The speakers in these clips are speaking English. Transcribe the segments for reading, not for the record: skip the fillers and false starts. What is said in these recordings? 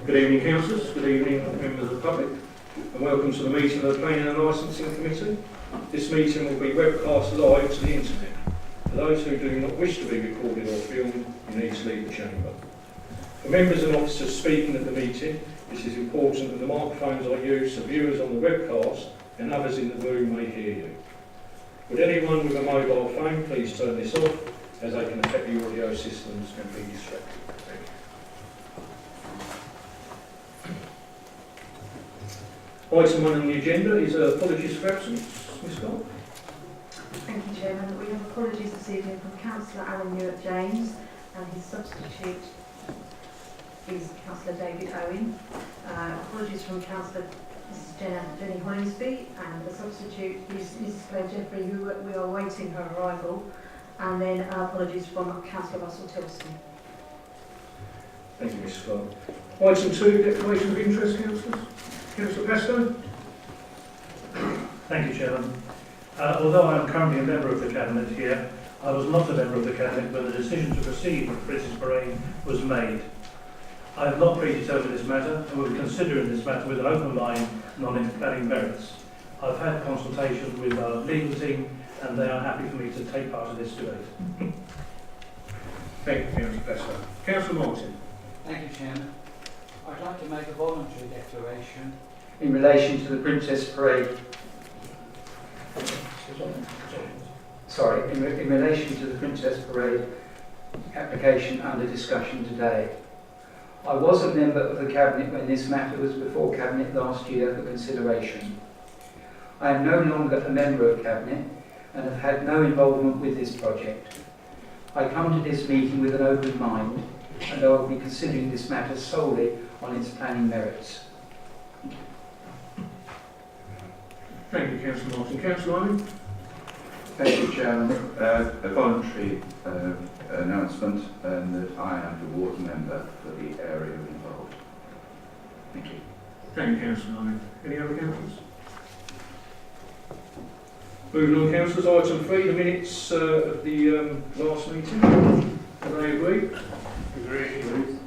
Good evening, councillors. Good evening, members of the public, and welcome to the meeting of the Planning and Licensing Committee. This meeting will be webcast live to the internet. For those who do not wish to be recorded or filmed, you need to leave the chamber. For members and officers speaking at the meeting, it is important that the microphones are used so viewers on the webcast and others in the room may hear you. Would anyone with a mobile phone please turn this off, as they can affect the audio systems and be distracted. Item 1 on the agenda is apologies for absence. Ms. Scott. Thank you, Chairman. We have apologies this evening from Councillor Alan Newitt-James, and his substitute is Councillor David Owen. Apologies from Councillor Mrs. Jenny Hollingsby, and the substitute is Mrs. Claire Jeffrey, who we are awaiting her arrival. And then apologies from Councillor Russell Tilson. Thank you, Ms. Scott. Item 2, declaration of interest, councillors. Councillor Pascoe. Thank you, Chairman. Although I am currently a member of the Cabinet here, I was not a member of the Cabinet when the decision to proceed with the British Parade was made. I have not predetermined this matter and will be considering this matter with an open mind and on its planning merits. I've had consultation with our legal team and they are happy for me to take part in this debate. Thank you, Councillor Pascoe. Councillor Martin. Thank you, Chairman. I'd like to make a voluntary declaration in relation to the Princess Parade. Sorry, in relation to the Princess Parade application under discussion today. I was a member of the Cabinet when this matter was before Cabinet last year for consideration. I am no longer a member of Cabinet and have had no involvement with this project. I come to this meeting with an open mind and I will be considering this matter solely on its planning merits. Thank you, Councillor Martin. Councillor Owen. Thank you, Chairman. A voluntary announcement that I am the ward member for the area involved. Thank you. Thank you, Councillor Owen. Any other councillors? Moving on, councillors. Item 3, the minutes of the last meeting. Do they agree? Agreed.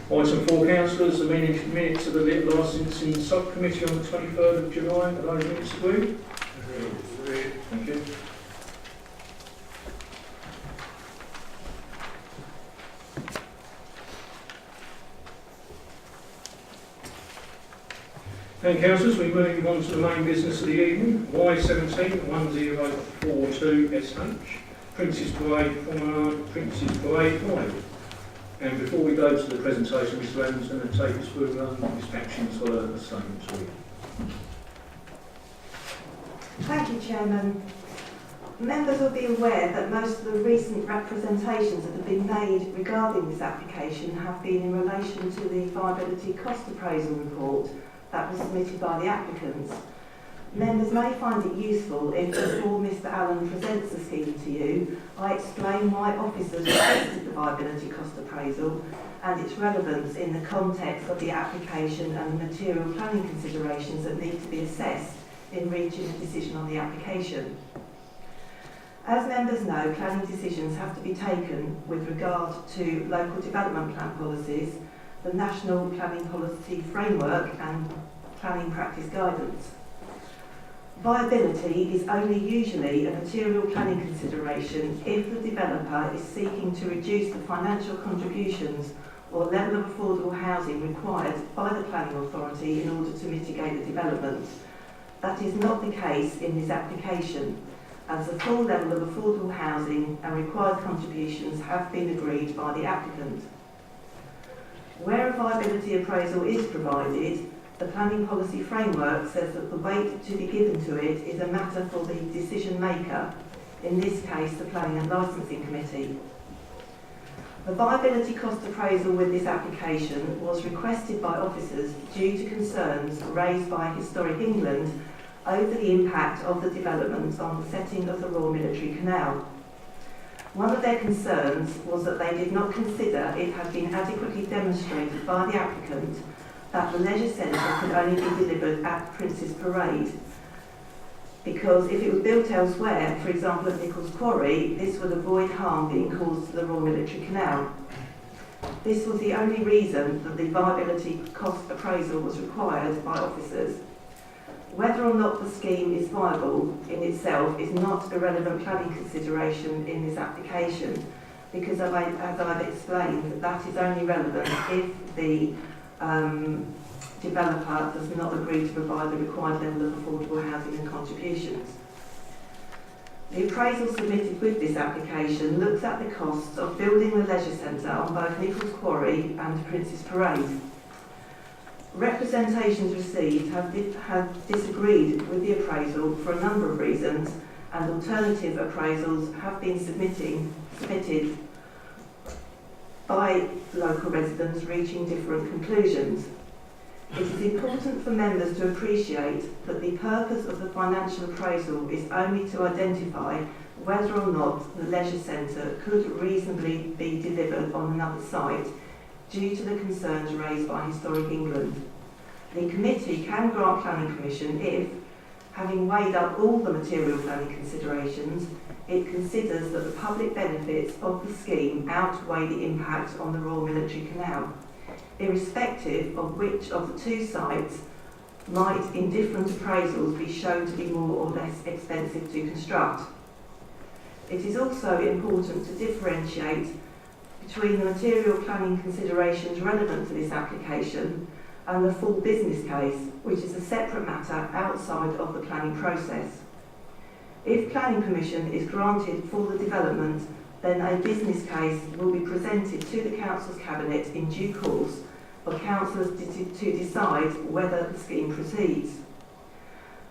Item 4, councillors, the minutes of the licensing subcommittee on the 23rd of July. Are those minutes agreed? Agreed. Thank you. Thank you, councillors. We move on to the main business of the evening. Y17 1042 SH, Prince's Parade Promenade, Prince's Parade 5. And before we go to the presentation, Mr. Adams is going to take us through Ms. Actions for a statement to you. Thank you, Chairman. Members will be aware that most of the recent representations that have been made regarding this application have been in relation to the viability cost appraisal report that was submitted by the applicants. Members may find it useful if, before Mr. Allen presents the scheme to you, I explain why officers requested the viability cost appraisal and its relevance in the context of the application and the material planning considerations that need to be assessed in reaching a decision on the application. As members know, planning decisions have to be taken with regard to local development plan policies, the National Planning Policy Framework and planning practice guidance. Viability is only usually a material planning consideration if the developer is seeking to reduce the financial contributions or level of affordable housing required by the planning authority in order to mitigate the development. That is not the case in this application, as the full level of affordable housing and required contributions have been agreed by the applicant. Where a viability appraisal is provided, the planning policy framework says that the weight to be given to it is a matter for the decision maker, in this case the Planning and Licensing Committee. The viability cost appraisal with this application was requested by officers due to concerns raised by Historic England over the impact of the development on the setting of the Royal Military Canal. One of their concerns was that they did not consider it had been adequately demonstrated by the applicant that the leisure centre could only be delivered at Prince's Parade, because if it was built elsewhere, for example at Nichols Quarry, this would avoid harm being caused to the Royal Military Canal. This was the only reason that the viability cost appraisal was required by officers. Whether or not the scheme is viable in itself is not a relevant planning consideration in this application, because as I've explained, that is only relevant if the developer does not agree to provide the required level of affordable housing and contributions. The appraisal submitted with this application looks at the costs of building the leisure centre on both Nichols Quarry and Prince's Parade. Representations received have disagreed with the appraisal for a number of reasons, and alternative appraisals have been submitted by local residents reaching different conclusions. It is important for members to appreciate that the purpose of the financial appraisal is only to identify whether or not the leisure centre could reasonably be delivered on another site due to the concerns raised by Historic England. The committee can grant planning permission if, having weighed up all the material planning considerations, it considers that the public benefits of the scheme outweigh the impact on the Royal Military Canal, irrespective of which of the two sites might in different appraisals be shown to be more or less expensive to construct. It is also important to differentiate between the material planning considerations relevant to this application and the full business case, which is a separate matter outside of the planning process. If planning permission is granted for the development, then a business case will be presented to the Council's Cabinet in due course for councillors to decide whether the scheme proceeds.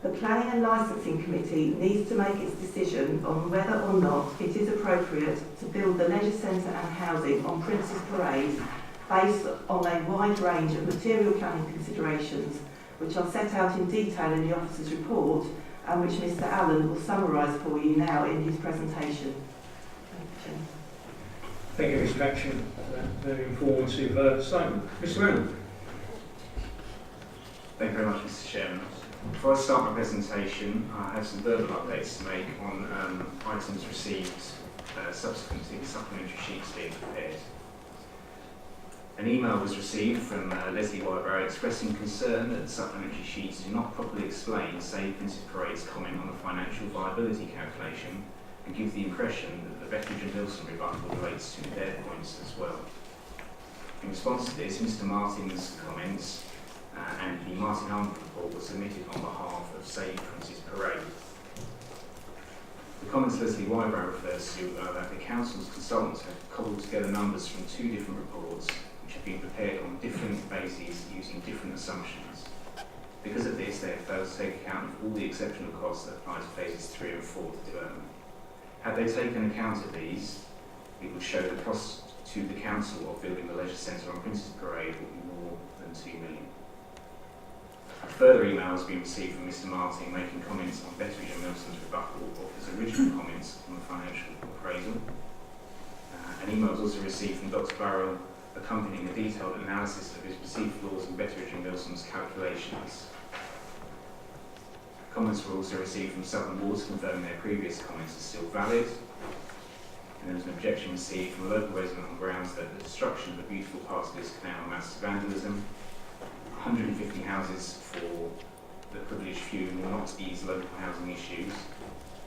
The Planning and Licensing Committee needs to make its decision on whether or not it is appropriate to build the leisure centre and housing on Prince's Parade based on a wide range of material planning considerations which are set out in detail in the officer's report and which Mr Allen will summarise for you now in his presentation. Thank you, Mr Action. Very informative statement. Mr Allen. Thank you very much, Mr Chairman. Before I start my presentation, I have some verbal updates to make on items received subsequent to the supplementary sheets being prepared. An email was received from Leslie Wybrow expressing concern that the supplementary sheets do not properly explain, say, Prince's Parade's comment on the financial viability calculation and give the impression that the Betteridge and Wilson rebuttal relates to their points as well. In response to this, Mr Martin's comments and the Martin Arnold report were submitted on behalf of Save Prince's Parade. The comments Leslie Wybrow refers to are that the Council's consultants have cobbled together numbers from two different reports which have been prepared on different bases using different assumptions. Because of this, they have failed to take account of all the exceptional costs that apply to phases 3 and 4 of the development. Had they taken account of these, it would show the cost to the Council of building the leisure centre on Prince's Parade would be more than £2 million. A further email has been received from Mr Martin making comments on Betteridge and Wilson's rebuttal of his original comments on the financial appraisal. An email was also received from Dr Barrow accompanying a detailed analysis of his perceived flaws in Betteridge and Wilson's calculations. Comments were also received from Southern Wards confirming their previous comments are still valid. And there was an objection received from a local resident on grounds that the destruction of a beautiful part of this canal amounts to vandalism. 150 houses for the privileged few will not ease local housing issues,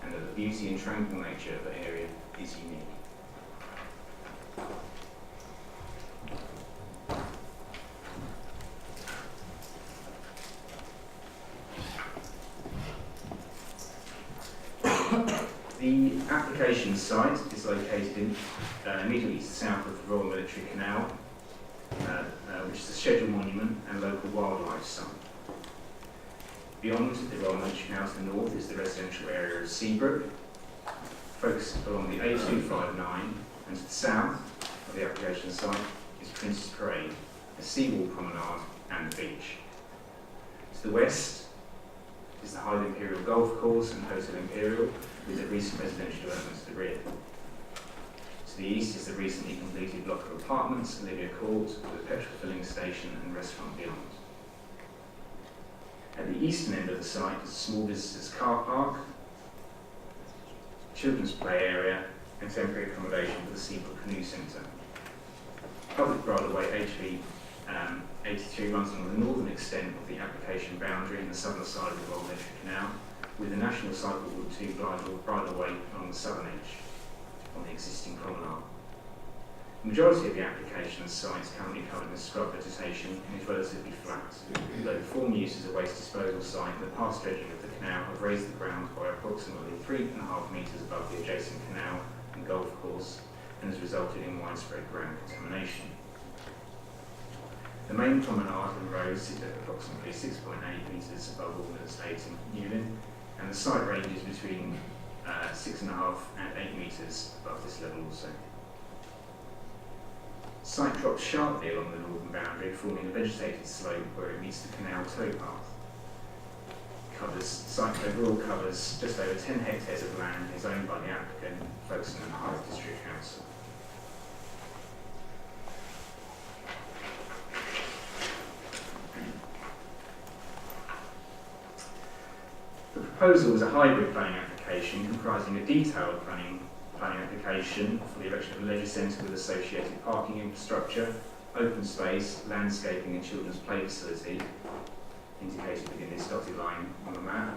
and that the beauty and tranquil nature of the area is unique. The application site is located immediately south of the Royal Military Canal, which is a scheduled monument and local wildlife site. Beyond the Royal Military Canal to the north is the residential area of Seabrook, focused along the A259, and to the south of the application site is Prince's Parade, a seawall promenade and the beach. To the west is the Hythe Imperial Golf Course and Hotel Imperial, with a recent residential development to the rear. To the east is the recently completed block of apartments, Olivia Court, with a petrol filling station and restaurant beyond. At the eastern end of the site is a small visitors car park, children's play area and temporary accommodation for the Seabrook Canoe Centre. Public right-of-way HV 83 runs along the northern extent of the application boundary and the southern side of the Royal Military Canal, with the National Cycle Route 2 bridleway along the southern edge on the existing promenade. The majority of the application site is currently covered in scrub vegetation and is relatively flat, although the former use as a waste disposal site and the past dredging of the canal have raised the ground by approximately 3.5 metres above the adjacent canal and golf course and has resulted in widespread ground contamination. The main promenade and road sit at approximately 6.8 metres above Alden Estate in Newlyn, and the site ranges between 6.5 and 8 metres above this level also. The site drops sharply along the northern boundary, forming a vegetated slope where it meets the canal towpath. The site overall covers just over 10 hectares of land and is owned by the applicant, Folkestone and Hythe District Council. The proposal is a hybrid planning application comprising a detailed planning application for the erection of a leisure centre with associated parking infrastructure, open space, landscaping and children's play facility, indicated within this dotted line on the map,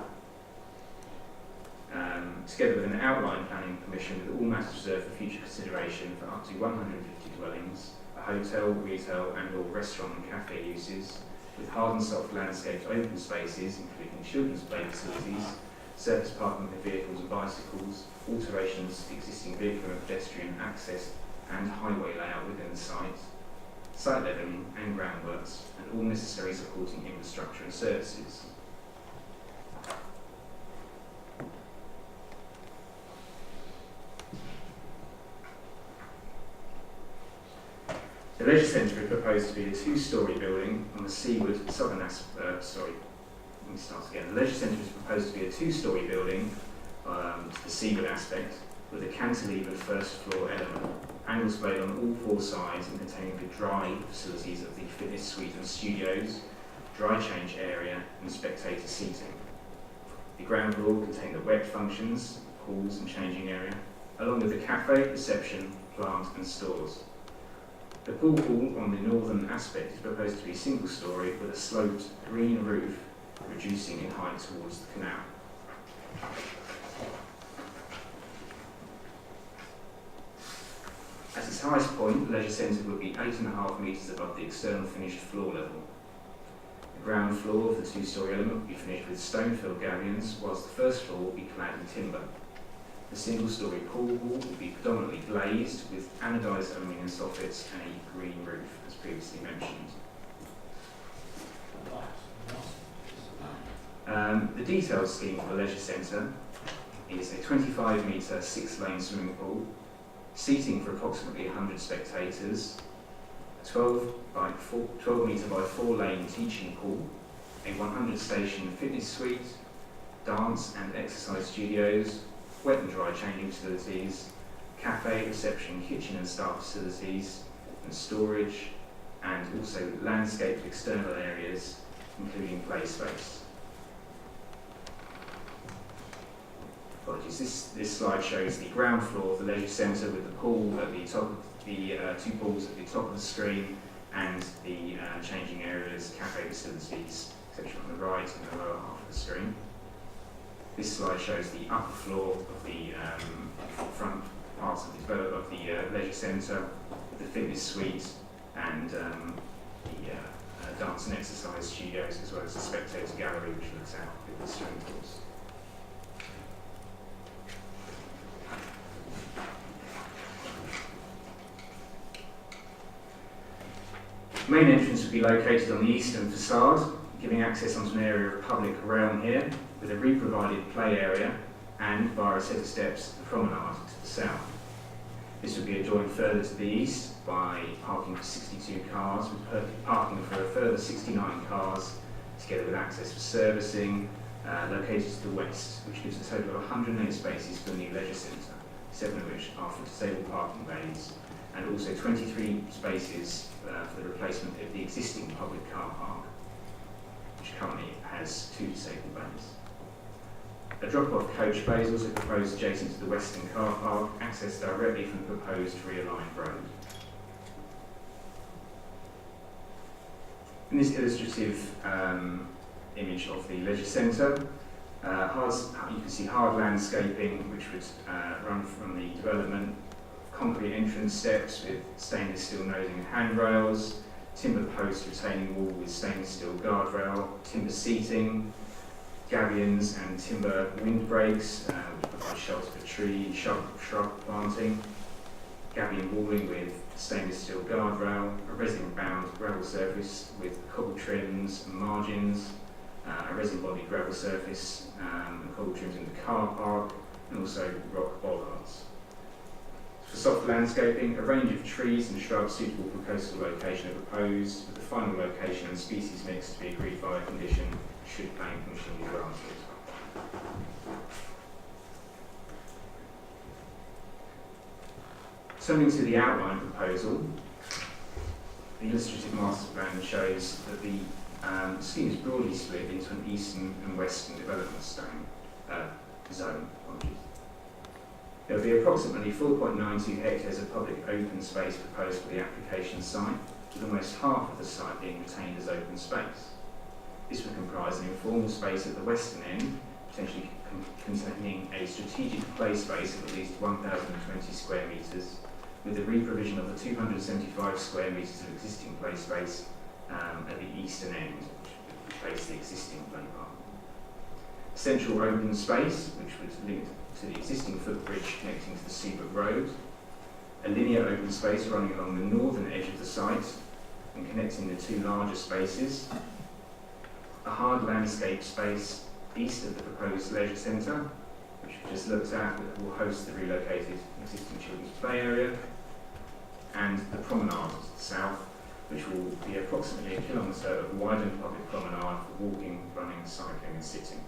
together with an outline planning permission with all matters reserved for future consideration for up to 150 dwellings, a hotel, retail and or restaurant and cafe uses, with hard and soft landscaped open spaces, including children's play facilities, surface parking for vehicles and bicycles, alterations to existing vehicle and pedestrian access and highway layout within the site levelling and groundworks, and all necessary supporting infrastructure and services. The leisure centre is proposed to be a two-storey building on the seaward southern aspect. The leisure centre is proposed to be a two-storey building to the seaward aspect with a cantilevered first floor element, angles blade on all four sides and containing the dry facilities of the fitness suite and studios, dry change area and spectator seating. The ground floor will contain the wet functions, pools and changing area, along with the cafe, reception, plant and stores. The pool hall on the northern aspect is proposed to be single-storey with a sloped green roof reducing in height towards the canal. At its highest point, the leisure centre will be 8.5 metres above the external finished floor level. The ground floor of the two-storey element will be finished with stone-filled galleons, whilst the first floor will be clad in timber. The single-storey pool hall will be predominantly glazed with anodised aluminium soffits and a green roof, as previously mentioned. The detailed scheme for the leisure centre is a 25-metre 6-lane swimming pool, seating for approximately 100 spectators, a 12-metre by 4-lane teaching pool, a 100-station fitness suite, dance and exercise studios, wet and dry changing facilities, cafe, reception, kitchen and staff facilities, and storage, and also landscaped external areas, including play space. Apologies, this slide shows the ground floor of the leisure centre with the pool at the top, the two pools at the top of the screen, and the changing areas, cafe facilities, etc. on the right and the lower half of the screen. This slide shows the upper floor of the front parts of the leisure centre, the fitness suite, and the dance and exercise studios, as well as the spectator gallery, which looks out with the swimming pools. The main entrance will be located on the eastern facade, giving access onto an area of public realm here, with a re-provided play area and, via a set of steps, the promenade to the south. This will be adjoined further to the east by parking for 62 cars, with parking for a further 69 cars, together with access for servicing, located to the west, which gives a total of 108 spaces for the new leisure centre, 7 of which are for disabled parking bays, and also 23 spaces for the replacement of the existing public car park, which currently has 2 disabled bays. A drop-off coach bay is also proposed adjacent to the western car park, accessed directly from the proposed realigned road. In this illustrative image of the leisure centre, you can see hard landscaping which would run from the development, concrete entrance steps with stainless steel nosing and handrails, timber post retaining wall with stainless steel guardrail, timber seating, gabions and timber windbreaks which provide shelter for tree, shrub planting, gabion walling with stainless steel guardrail, a resin-bound gravel surface with cobble trims and margins, a resin-bodied gravel surface and cobble trims in the car park, and also rock bollards. For soft landscaping, a range of trees and shrubs suitable for coastal location are proposed, with the final location and species mix to be agreed via condition should planning permission be granted. Turning to the outline proposal, the illustrative master plan shows that the scheme is broadly split into an eastern and western development zone. There will be approximately 4.92 hectares of public open space proposed for the application site, with almost half of the site being retained as open space. This will comprise an informal space at the western end, potentially containing a strategic play space of at least 1,020 square metres, with the re-provision of the 275 square metres of existing play space at the eastern end, which would replace the existing play park. Central open space, which would link to the existing footbridge connecting to the Seabrook Road, a linear open space running along the northern edge of the site and connecting the 2 larger spaces, a hard landscape space east of the proposed leisure centre, which we just looked at, that will host the relocated existing children's play area, and the promenade to the south, which will be approximately 1 kilometre of widened public promenade for walking, running, cycling and sitting.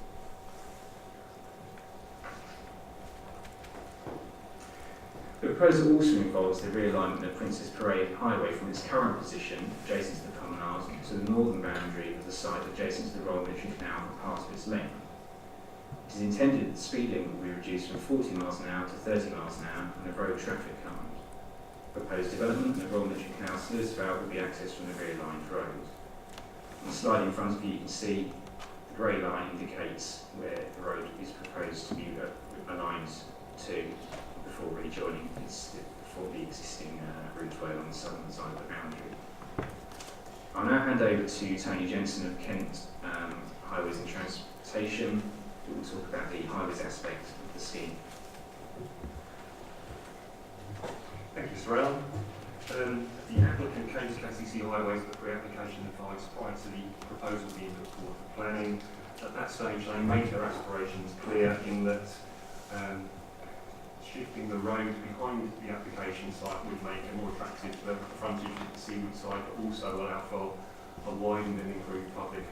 The proposal also involves the realignment of Princess Parade Highway from its current position, adjacent to the promenade, to the northern boundary of the site adjacent to the Royal Military Canal for part of its length. It is intended that the speed limit will be reduced from 40 miles an hour to 30 miles an hour and a road traffic calmed. Proposed development of the Royal Military Canal sluice valve will be accessed from the realigned road. On the slide in front of you, you can see the grey line indicates where the road is proposed to be aligned to before rejoining the existing routeway on the southern side of the boundary. I'll now hand over to Tony Jensen of Kent Highways and Transportation, who will talk about the highways aspect of the scheme. Thank you, Mr. Allen. The applicant came to KCC Highways for pre-application advice prior to the proposal being put forward for planning. At that stage, they made their aspirations clear in that shifting the road behind the application site would make it more attractive for the frontage of the seaward side, but also allow for a widened and improved public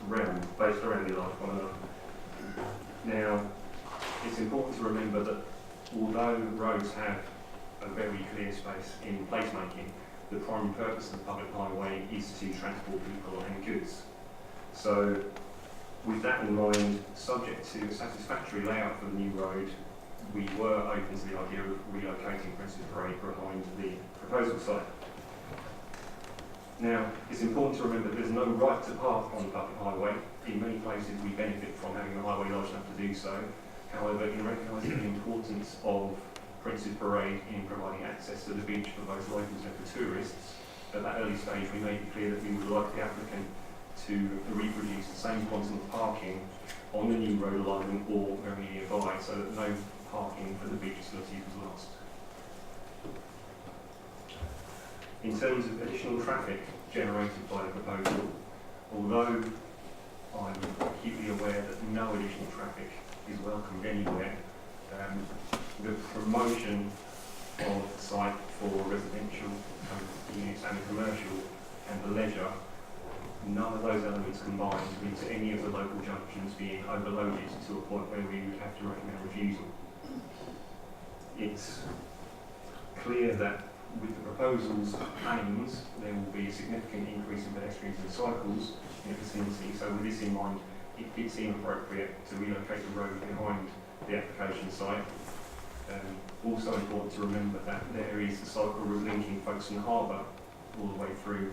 realm based around the large promenade. Now, it's important to remember that although roads have a very clear space in placemaking, the primary purpose of the public highway is to transport people and goods. So, with that in mind, subject to a satisfactory layout for the new road, we were open to the idea of relocating Princess Parade behind the proposal site. Now, it's important to remember that there's no right to park on the public highway. In many places we benefit from having the highway large enough to do so. However, in recognising the importance of Princess Parade in providing access to the beach for both locals and for tourists, at that early stage we made it clear that we would like the applicant to reproduce the same quantum of parking on the new road alignment or very nearby, so that no parking for the beach facility was lost. In terms of additional traffic generated by the proposal, although I'm acutely aware that no additional traffic is welcomed anywhere, the promotion of the site for residential units and commercial and the leisure, none of those elements combined lead to any of the local junctions being overloaded to a point where we would have to recommend refusal. it's clear that with the proposal's aims, there will be a significant increase in pedestrians and cycles in the vicinity. So with this in mind, it did seem appropriate to relocate the road behind the application site. Also important to remember that there is a cycle route linking Folkestone Harbour all the way through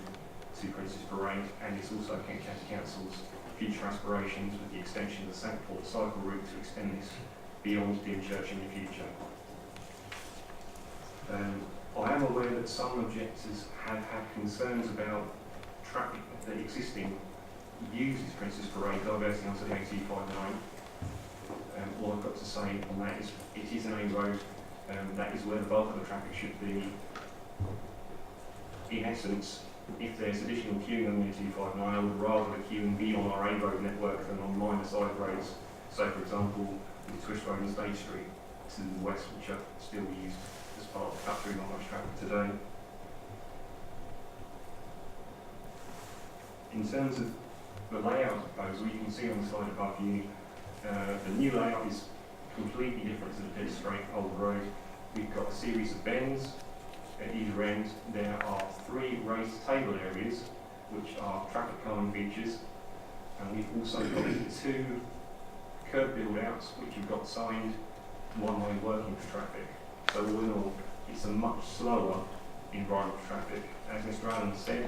to Princess Parade, and it's also Kent County Council's future aspirations with the extension of the Sankport cycle route to extend this beyond Dymchurch in the future. I am aware that some objectors have had concerns about traffic that existing uses Princess Parade diverting onto the A259. All I've got to say on that is it is an A road, that is where the bulk of the traffic should be. In essence, if there's additional queuing on the A259, I would rather the queuing be on our A road network than on minor side roads. So for example, the Twist Road and State Street to the west, which are still used as part of the cut through not much traffic today. In terms of the layout proposal, you can see on the slide above you, the new layout is completely different to the dead straight old road. We've got a series of bends at either end. There are 3 raised table areas, which are traffic calming features, and we've also got 2 curb build-outs, which have got signed one-way working for traffic. So all in all, it's a much slower environment for traffic. As Mr. Allen said,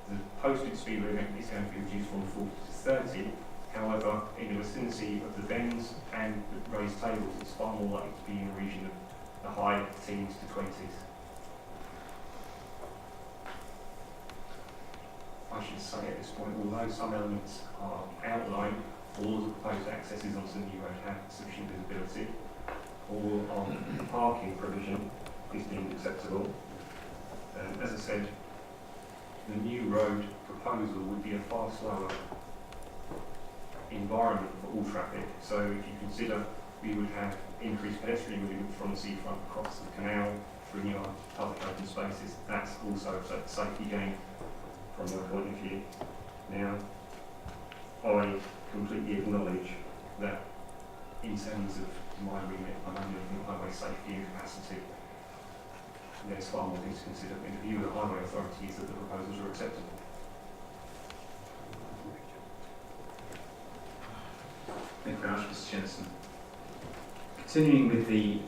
the posted speed limit is going to be reduced from 40 to 30. However, in the vicinity of the bends and the raised tables, it's far more likely to be in the region of the high teens to 20s. I should say at this point, although some elements are outlined, all of the proposed accesses onto the new road have sufficient visibility. All of parking provision is deemed acceptable. As I said, the new road proposal would be a far slower environment for all traffic. So if you consider we would have increased pedestrian movement from the seafront across the canal through new public open spaces, that's also a safety gain from my point of view. Now, I completely acknowledge that in terms of my remit, I'm only looking at highway safety and capacity. There's far more things to consider. In the view of the highway authorities, that the proposals are acceptable. Thank you very much, Mr. Jensen. Continuing with the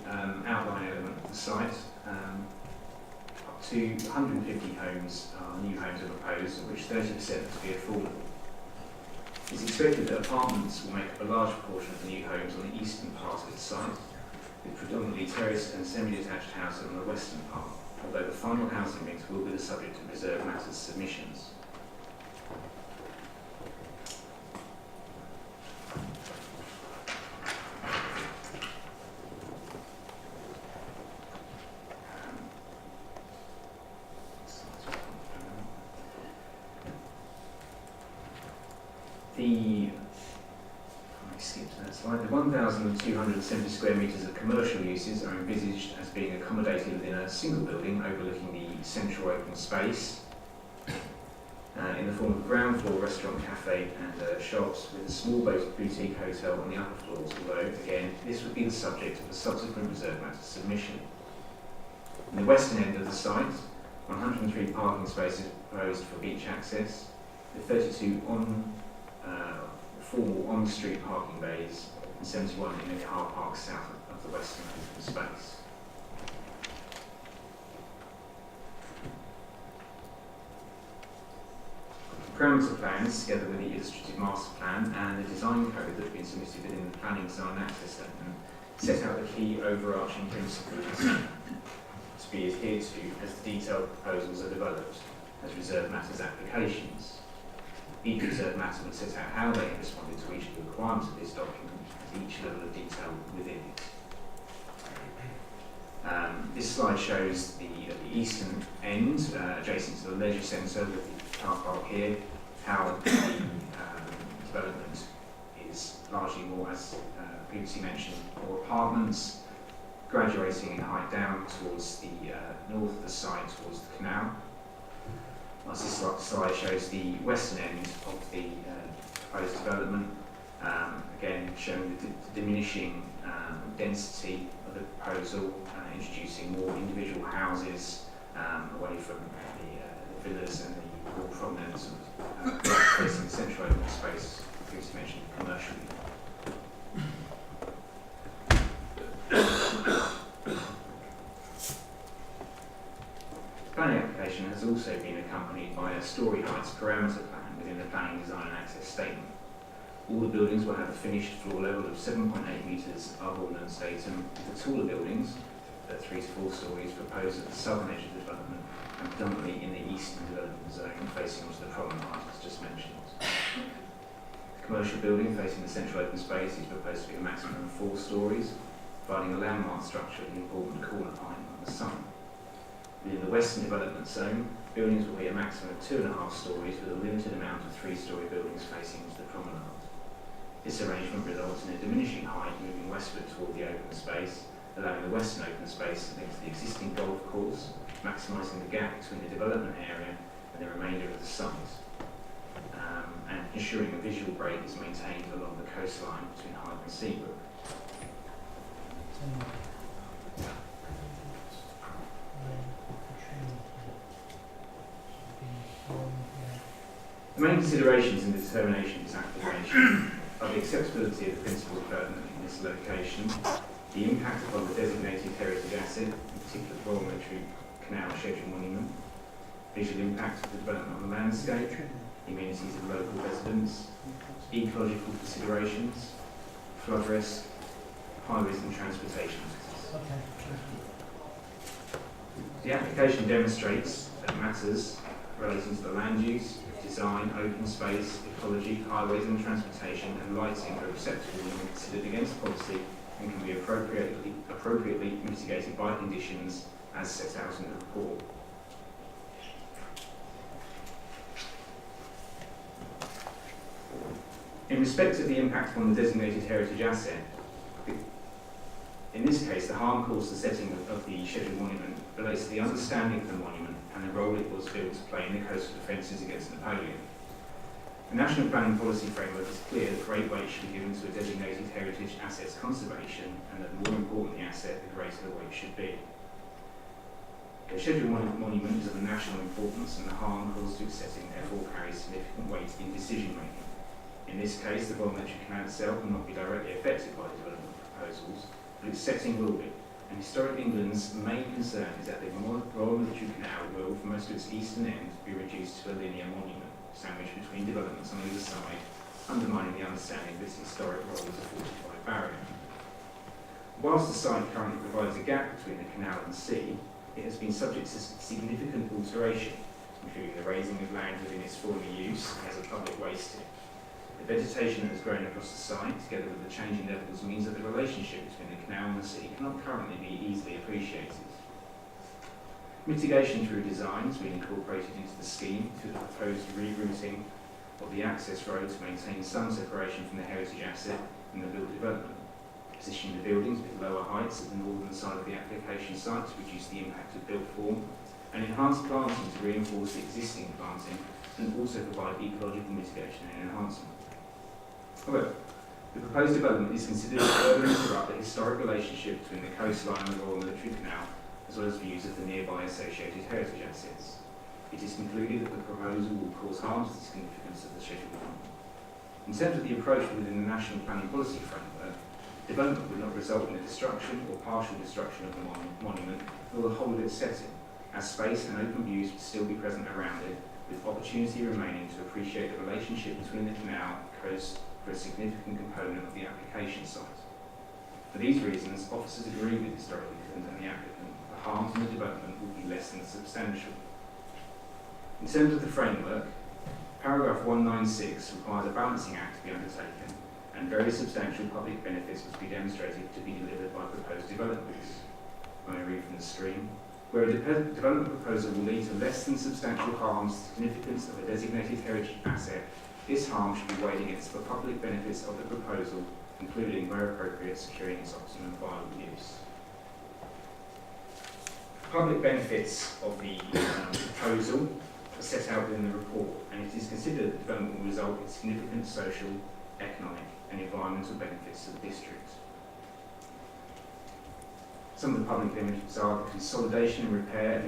outline element of the site, up to 150 homes are new homes are proposed, of which 30% to be affordable. It's expected that apartments will make up a large proportion of the new homes on the eastern part of the site, with predominantly terraced and semi-detached housing on the western part, although the final housing mix will be the subject of reserved matters submissions. The 1,270 square metres of commercial uses are envisaged as being accommodated within a single building overlooking the central open space in the form of a ground floor restaurant, cafe and shops, with a small boutique hotel on the upper floors, although again this would be the subject of a subsequent reserve matter submission. In the western end of the site, 103 parking spaces proposed for beach access, with 32 formal on-street parking bays and 71 in a car park south of the western open space. The parameter plans, together with the illustrative master plan and the design code that have been submitted within the planning design access statement, set out the key overarching principles to be adhered to as the detailed proposals are developed as reserved matters applications. Each reserved matter would set out how they have responded to each of the requirements of this document at each level of detail within it. This slide shows the eastern end, adjacent to the leisure centre with the car park here, how the development is largely more, as previously mentioned, more apartments, graduating in height down towards the north of the site, towards the canal. Whilst this slide shows the western end of the proposed development, again showing the diminishing density of the proposal, introducing more individual houses away from the villas and the more prominent sort of facing central open space, previously mentioned commercially. The planning application has also been accompanied by a story heights parameter plan within the planning design and access statement. All the buildings will have a finished floor level of 7.8 metres above ordnance datum, with the taller buildings at 3 to 4 stories proposed at the southern edge of the development and predominantly in the eastern development zone facing onto the promenade as just mentioned. The commercial building facing the central open space is proposed to be a maximum of 4 stories, providing a landmark structure at the important corner point on the site. Within the western development zone, buildings will be a maximum of 2.5 stories with a limited amount of 3-storey buildings facing into the promenade. This arrangement results in a diminishing height moving westward toward the open space, allowing the western open space next to the existing golf course, maximising the gap between the development area and the remainder of the site, and ensuring a visual break is maintained along the coastline between Hythe and Seabrook. The main considerations in the determination of this application are the acceptability of the principal development in this location, the impact upon the designated heritage asset, in particular the Royal Military Canal Schedule Monument, visual impact of the development on the landscape, the amenities of local residents, ecological considerations, flood risk, highways and transportation access. The application demonstrates that matters relating to the land use, design, open space, ecology, highways and transportation and lighting are acceptable when considered against policy and can be appropriately mitigated by conditions as set out in the report. In respect of the impact on the designated heritage asset, in this case the harm caused the setting of the scheduled monument relates to the understanding of the monument and the role it was built to play in the coastal defences against Napoleon. The National Planning Policy Framework is clear that great weight should be given to a designated heritage asset's conservation and that the more important the asset, the greater the weight should be. The scheduled monument is of national importance and the harm caused to its setting therefore carries significant weight in decision making. In this case, the Royal Military Canal itself will not be directly affected by the development proposals, but its setting will be. And Historic England's main concern is that the Royal Military Canal will, for most of its eastern end, be reduced to a linear monument, sandwiched between developments on either side, undermining the understanding of its historic role as a fortified barrier. Whilst the site currently provides a gap between the canal and the sea, it has been subject to significant alteration, including the raising of land within its former use as a public waste tip. The vegetation that has grown across the site, together with the changing levels, means that the relationship between the canal and the sea cannot currently be easily appreciated. Mitigation through design has been incorporated into the scheme through the proposed rerouting of the access road to maintain some separation from the heritage asset and the built development. Positioning the buildings with lower heights at the northern side of the application site to reduce the impact of built form, and enhance planting to reinforce the existing planting and also provide ecological mitigation and enhancement. However, the proposed development is considered to further interrupt the historic relationship between the coastline and the Royal Military Canal, as well as views of the nearby associated heritage assets. It is concluded that the proposal will cause harm to the significance of the scheduled monument. In terms of the approach within the National Planning Policy Framework, development would not result in the destruction or partial destruction of the monument nor the whole of its setting, as space and open views would still be present around it, with opportunity remaining to appreciate the relationship between the canal and the coast for a significant component of the application site. For these reasons, officers agree with Historic England and the applicant that the harm from the development will be less than substantial. In terms of the framework, paragraph 196 requires a balancing act to be undertaken and very substantial public benefits must be demonstrated to be delivered by proposed developments. When I read from the stream, where a development proposal will lead to less than substantial harm to the significance of a designated heritage asset, this harm should be weighed against the public benefits of the proposal, including, where appropriate, securing its optimum viable use. Public benefits of the proposal are set out within the report, and it is considered that development will result in significant social, economic and environmental benefits to the district. Some of the public limits are the consolidation and repair of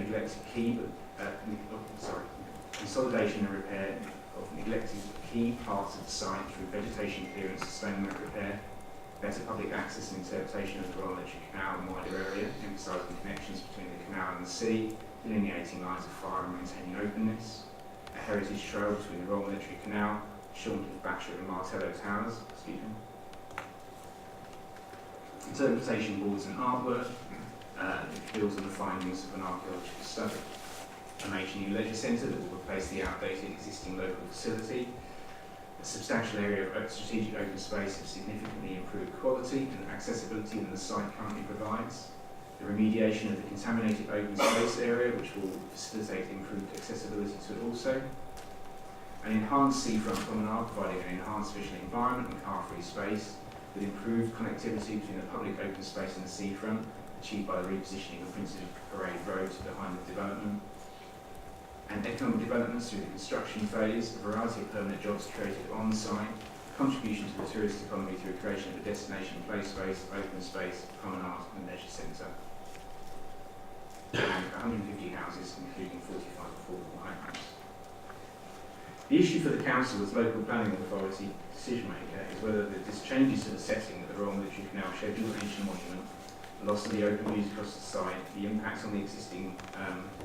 neglected key parts of the site through vegetation clearance, sustainment repair, better public access and interpretation of the Royal Military Canal and wider area, emphasising connections between the canal and the sea, delineating lines of fire and maintaining openness, a heritage trail between the Royal Military Canal, Shorncliffe Battery and Martello Towers, interpretation boards and artwork, that builds on the findings of an archaeological study. A major new leisure centre that will replace the outdated existing local facility. A substantial area of strategic open space of significantly improved quality and accessibility than the site currently provides. The remediation of the contaminated open space area, which will facilitate improved accessibility to it also. An enhanced seafront promenade, providing an enhanced visual environment and car-free space, with improved connectivity between the public open space and the seafront, achieved by the repositioning of Princess Parade Road behind the development. And economic developments through the construction phase, a variety of permanent jobs created on-site, contribution to the tourist economy through creation of a destination play space, open space, promenade and leisure centre. And 150 houses, including 45 affordable homes. The issue for the Council as local planning authority decision maker is whether this changes to the setting of the Royal Military Canal schedule ancient monument, the loss of the open views across the site, the impact on the existing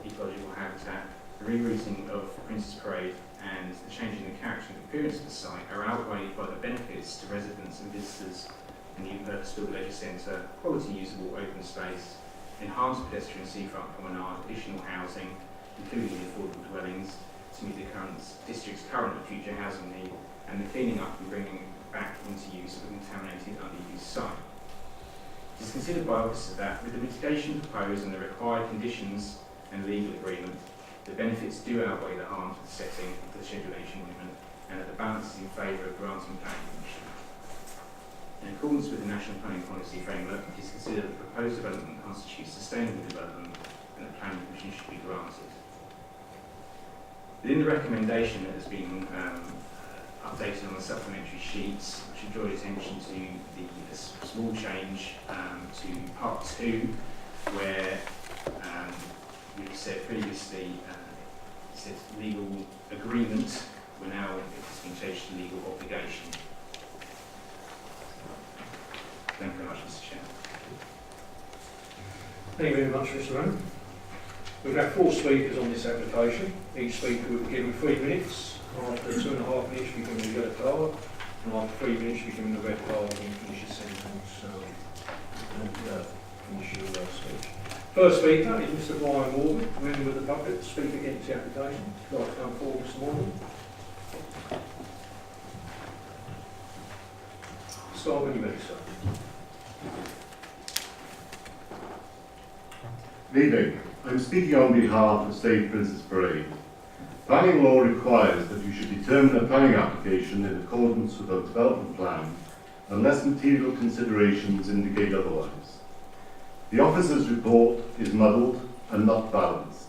ecological habitat, the rerouting of Princess Parade and the change in the character and appearance of the site are outweighed by the benefits to residents and visitors in the purpose-built leisure centre, quality usable open space, enhanced pedestrian seafront promenade, additional housing, including affordable dwellings, to meet the district's current and future housing need, and the cleaning up and bringing back into use of a contaminated, underused site. It is considered by officers that, with the mitigation proposed and the required conditions and legal agreement, the benefits do outweigh the harm to the setting of the Schedule H monument, and that the balance is in favour of granting planning permission. In accordance with the National Planning Policy Framework, it is considered that the proposed development constitutes sustainable development, and that planning permission should be granted. Within the recommendation that has been updated on the supplementary sheets, I should draw your attention to the small change to Part 2, where we've said previously it said legal agreement, we're now, it has been changed to legal obligation. Thank you very much, Mr. Chair. Thank you very much, Mr. Rowan. We've had 4 speakers on this application. Each speaker will be given 3 minutes. After 2.5 minutes, we give them a yellow card. And after 3 minutes, we give them a red card and finish your sentence and finish your speech. First speaker is Mr. Brian Morgan, member of the public, to speak against the application. Would you like to come forward, Mr. Morgan? Start when you're ready, sir. Good evening. I'm speaking on behalf of State Princess Parade. Planning law requires that you should determine a planning application in accordance with a development plan unless material considerations indicate otherwise. The officer's report is muddled and not balanced.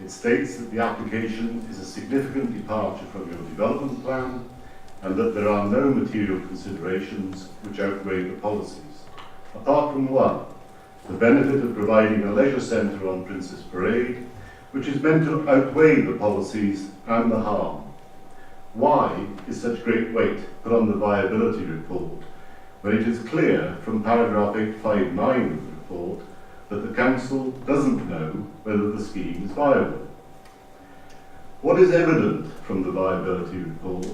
It states that the application is a significant departure from your development plan and that there are no material considerations which outweigh the policies, apart from one, the benefit of providing a leisure centre on Princess Parade, which is meant to outweigh the policies and the harm. Why is such great weight put on the viability report when it is clear from paragraph 859 of the report that the Council doesn't know whether the scheme is viable? What is evident from the viability report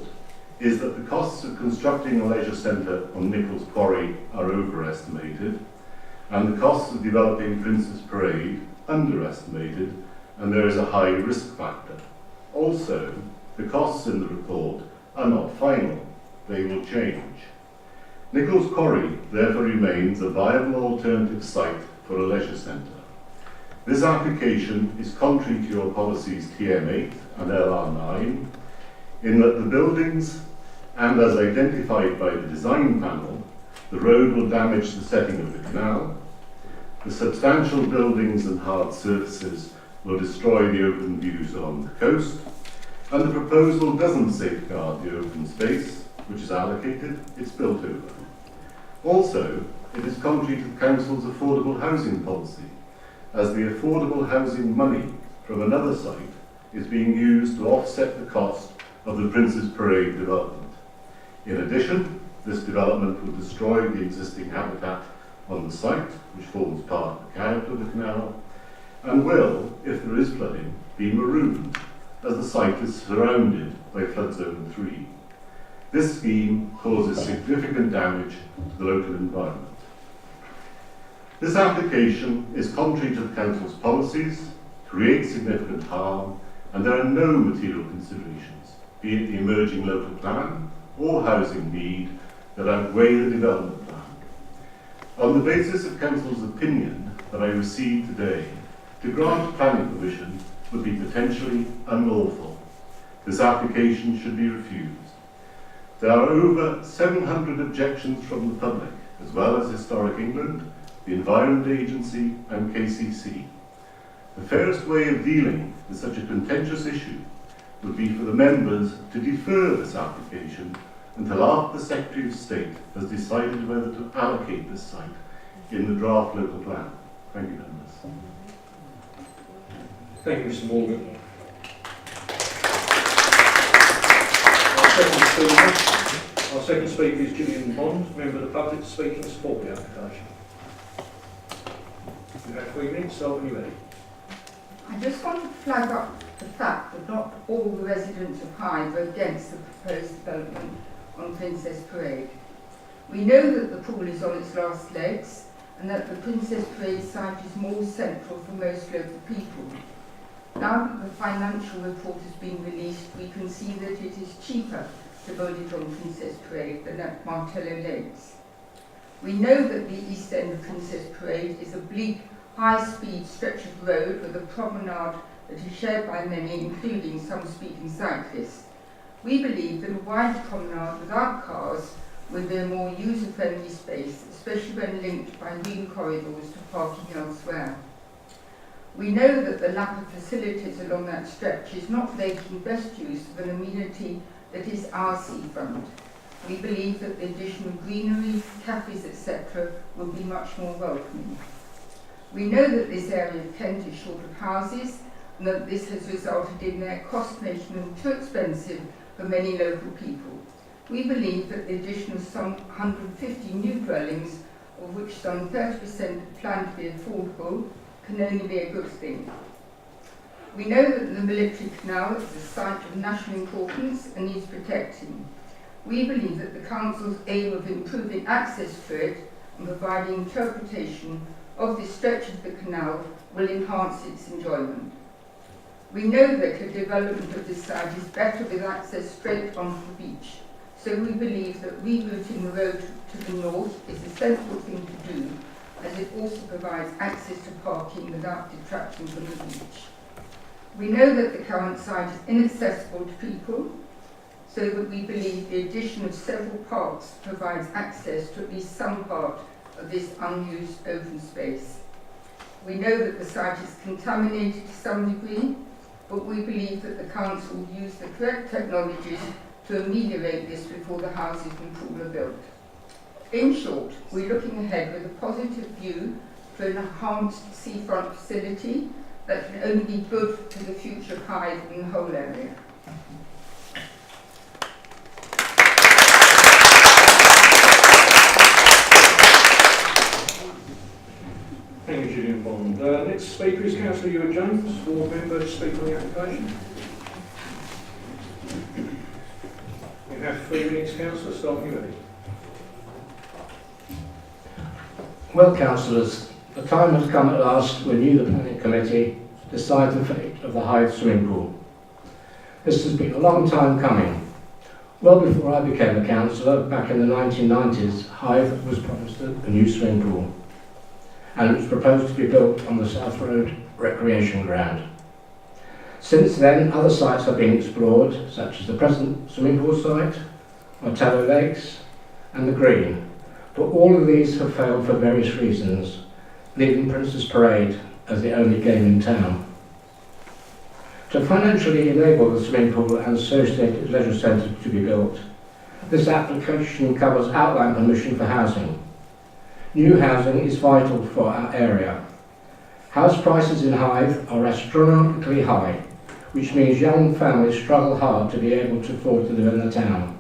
is that the costs of constructing a leisure centre on Nichols Quarry are overestimated, and the costs of developing Princess Parade underestimated, and there is a high risk factor. Also, the costs in the report are not final, they will change. Nichols Quarry therefore remains a viable alternative site for a leisure centre. This application is contrary to your policies TM8 and LR9 in that the buildings, and as identified by the design panel, the road will damage the setting of the canal, the substantial buildings and hard surfaces will destroy the open views along the coast, and the proposal doesn't safeguard the open space which is allocated, it's built over. Also, it is contrary to the Council's affordable housing policy, as the affordable housing money from another site is being used to offset the cost of the Prince's Parade development. In addition, this development will destroy the existing habitat on the site, which forms part of the character of the canal, and will, if there is flooding, be marooned, as the site is surrounded by flood zone 3. This scheme causes significant damage to the local environment. This application is contrary to the Council's policies, creates significant harm, and there are no material considerations, be it the emerging local plan or housing need, that outweigh the development plan. On the basis of Council's opinion that I received today, to grant planning permission would be potentially unlawful. This application should be refused. There are over 700 objections from the public, as well as Historic England, the Environment Agency and KCC. The fairest way of dealing with such a contentious issue would be for the members to defer this application until after the Secretary of State has decided whether to allocate this site in the draft local plan. Thank you, members. Thank you, Mr. Morgan. Our second speaker is Gillian Bond, member of the public, to speak in support of the application. You have 3 minutes, so when you're ready. I just want to flag up the fact that not all the residents of Hythe are against the proposed development on Princess Parade. We know that the pool is on its last legs and that the Princess Parade site is more central for most local people. Now that the financial report has been released, we can see that it is cheaper to build it on Princess Parade than at Martello Lakes. We know that the east end of Princess Parade is a bleak, high-speed stretch of road with a promenade that is shared by many, including some speeding cyclists. We believe that a wide promenade without cars would be a more user-friendly space, especially when linked by green corridors to parking elsewhere. We know that the lack of facilities along that stretch is not making best use of an amenity that is our seafront. We believe that the addition of greenery, cafes, etc. would be much more welcoming. We know that this area of Kent is short of houses and that this has resulted in their cost making them too expensive for many local people. We believe that the addition of some 150 new dwellings, of which some 30% are planned to be affordable, can only be a good thing. We know that the Military Canal is a site of national importance and needs protecting. We believe that the Council's aim of improving access to it and providing interpretation of this stretch of the canal will enhance its enjoyment. We know that the development of this site is better with access straight onto the beach, so we believe that rerouting the road to the north is a sensible thing to do, as it also provides access to parking without detracting from the beach. We know that the current site is inaccessible to people, so that we believe the addition of several parks provides access to at least some part of this unused open space. We know that the site is contaminated to some degree, but we believe that the Council will use the correct technologies to ameliorate this before the houses and pool are built. In short, we're looking ahead with a positive view to an enhanced seafront facility that can only be good for the future of Hythe and the whole area. Thank you, Gillian Bond. Next speaker is Councillor Ewart James, ward member, to speak on the application. You have 3 minutes, Councillor, start when you're ready. Well, councillors, the time has come at last when you, the Planning Committee, decide the fate of the Hythe swimming pool. This has been a long time coming. Well before I became a councillor, back in the 1990s, Hythe was promised a new swimming pool, and it was proposed to be built on the South Road recreation ground. Since then, other sites have been explored, such as the present swimming pool site, Martello Lakes, and the Green, but all of these have failed for various reasons, leaving Princess Parade as the only game in town. To financially enable the swimming pool and associated leisure centre to be built, this application covers outline permission for housing. New housing is vital for our area. House prices in Hythe are astronomically high, which means young families struggle hard to be able to afford to live in the town.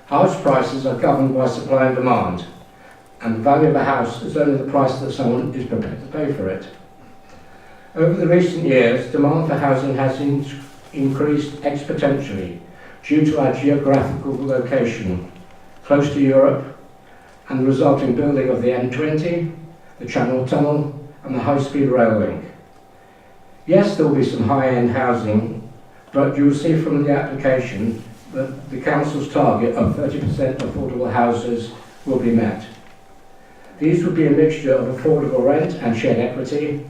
House prices are governed by supply and demand, and the value of a house is only the price that someone is prepared to pay for it. Over the recent years, demand for housing has increased exponentially due to our geographical location, close to Europe, and the resulting building of the M20, the Channel Tunnel, and the high-speed rail link. Yes, there will be some high-end housing, but you will see from the application that the council's target of 30% affordable houses will be met. These would be a mixture of affordable rent and shared equity,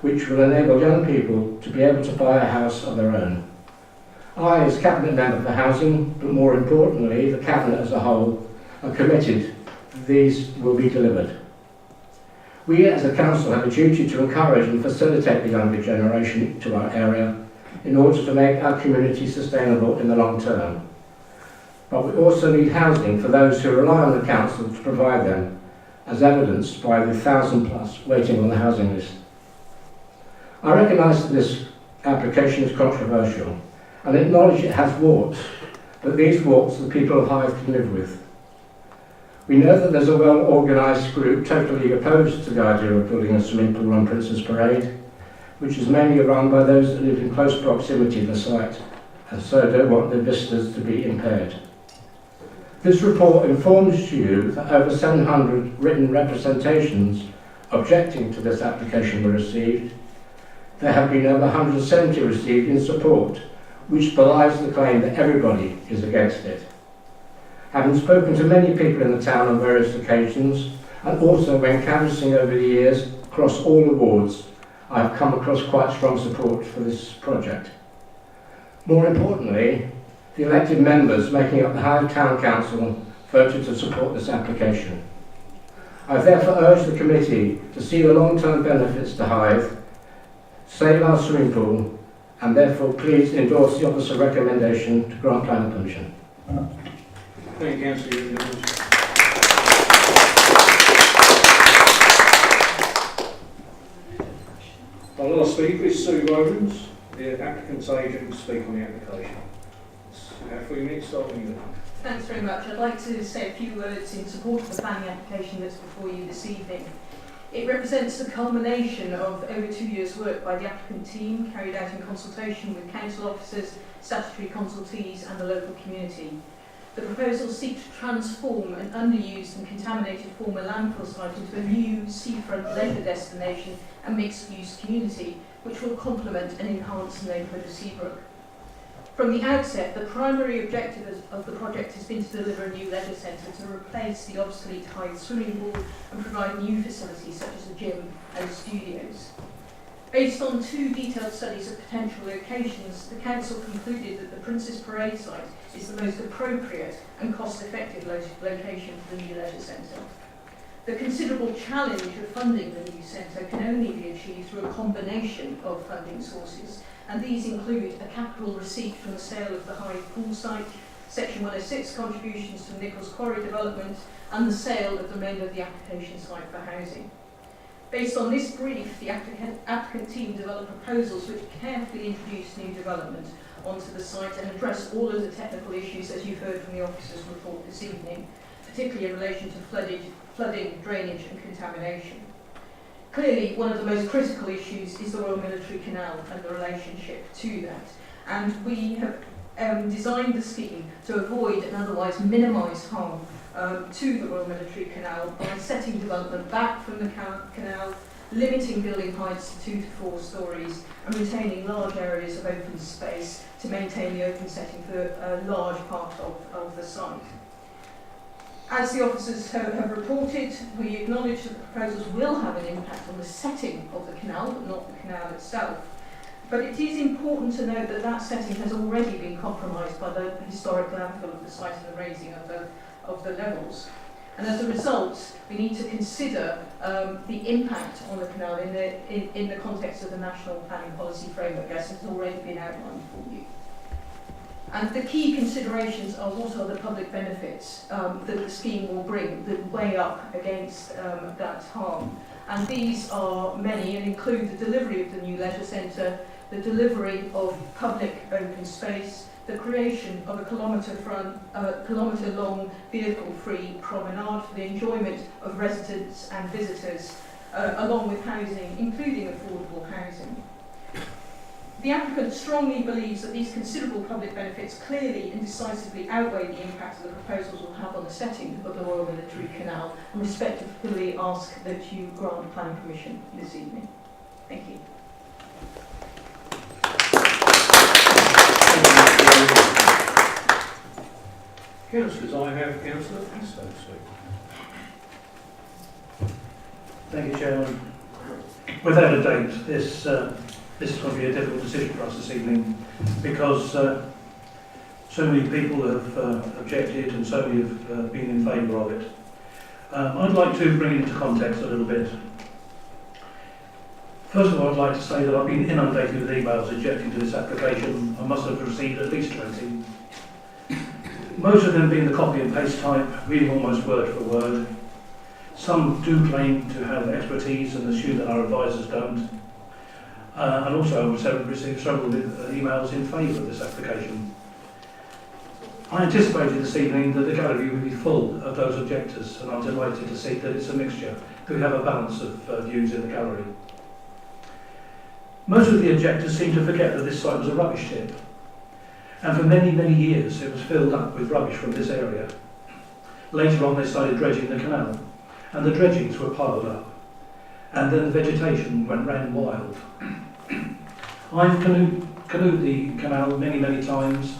which will enable young people to be able to buy a house of their own. I, as Cabinet Member for Housing, but more importantly, the Cabinet as a whole, are committed that these will be delivered. We as a council have a duty to encourage and facilitate the younger generation to our area in order to make our community sustainable in the long term. But we also need housing for those who rely on the council to provide them, as evidenced by the 1,000+ waiting on the housing list. I recognise that this application is controversial and acknowledge it has warts, but these warts the people of Hythe can live with. We know that there's a well-organised group totally opposed to the idea of building a swimming pool on Princess Parade, which is mainly run by those that live in close proximity to the site, and so don't want their visitors to be impaired. This report informs you that over 700 written representations objecting to this application were received. There have been over 170 received in support, which belies the claim that everybody is against it. Having spoken to many people in the town on various occasions, and also when canvassing over the years across all the wards, I have come across quite strong support for this project. More importantly, the elected members making up the Hythe Town Council voted to support this application. I therefore urge the committee to see the long-term benefits to Hythe, save our swimming pool, and therefore please endorse the officer recommendation to grant planning permission. Thank you, Councillor. Our last speaker is Sue Rowlands, the applicant's agent, to speak on the application. You have 3 minutes, starting with. Thanks very much. I'd like to say a few words in support of the planning application that's before you this evening. It represents the culmination of over 2 years' work by the applicant team, carried out in consultation with council officers, statutory consultees and the local community. The proposal seeks to transform an underused and contaminated former landfill site into a new seafront leisure destination and mixed-use community, which will complement and enhance the neighbourhood of Seabrook. From the outset, the primary objective of the project has been to deliver a new leisure centre to replace the obsolete Hythe swimming pool and provide new facilities such as a gym and studios. Based on 2 detailed studies of potential locations, the council concluded that the Princess Parade site is the most appropriate and cost-effective location for the new leisure centre. The considerable challenge of funding the new centre can only be achieved through a combination of funding sources, and these include a capital receipt from the sale of the Hythe pool site, Section 106 contributions to the Nichols Quarry development, and the sale of the remainder of the application site for housing. Based on this brief, the applicant team developed proposals which carefully introduce new development onto the site and address all of the technical issues, as you've heard from the officer's report this evening, particularly in relation to flooding, drainage and contamination. Clearly, one of the most critical issues is the Royal Military Canal and the relationship to that. And we have designed the scheme to avoid and otherwise minimise harm to the Royal Military Canal by setting development back from the canal, limiting building heights to 2 to 4 stories, and retaining large areas of open space to maintain the open setting for a large part of the site. As the officers have reported, we acknowledge that the proposals will have an impact on the setting of the canal, but not the canal itself. But it is important to note that that setting has already been compromised by the historic landfill of the site and the raising of the levels. And as a result, we need to consider the impact on the canal in the context of the National Planning Policy Framework, as has already been outlined for you. And the key considerations are what are the public benefits that the scheme will bring that weigh up against that harm. And these are many and include the delivery of the new leisure centre, the delivery of public open space, the creation of a kilometre-long vehicle-free promenade for the enjoyment of residents and visitors, along with housing, including affordable housing. The applicant strongly believes that these considerable public benefits clearly and decisively outweigh the impact that the proposals will have on the setting of the Royal Military Canal, and respectfully ask that you grant planning permission this evening. Thank you. Councillors, I have Councillor Folkestone. Thank you, Chairman. Without a doubt, this is going to be a difficult decision for us this evening, because so many people have objected and so many have been in favour of it. I'd like to bring it into context a little bit. First of all, I'd like to say that I've been inundated with emails objecting to this application. I must have received at least 20. Most of them being the copy and paste type, reading almost word for word. Some do claim to have expertise and assume that our advisors don't. And also I have received several emails in favour of this application. I anticipated this evening that the gallery would be full of those objectors, and I'm delighted to see that it's a mixture, that we have a balance of views in the gallery. Most of the objectors seem to forget that this site was a rubbish tip, and for many, many years it was filled up with rubbish from this area. Later on they started dredging the canal, and the dredgings were piled up, and then the vegetation ran wild. I've canoed the canal many, many times,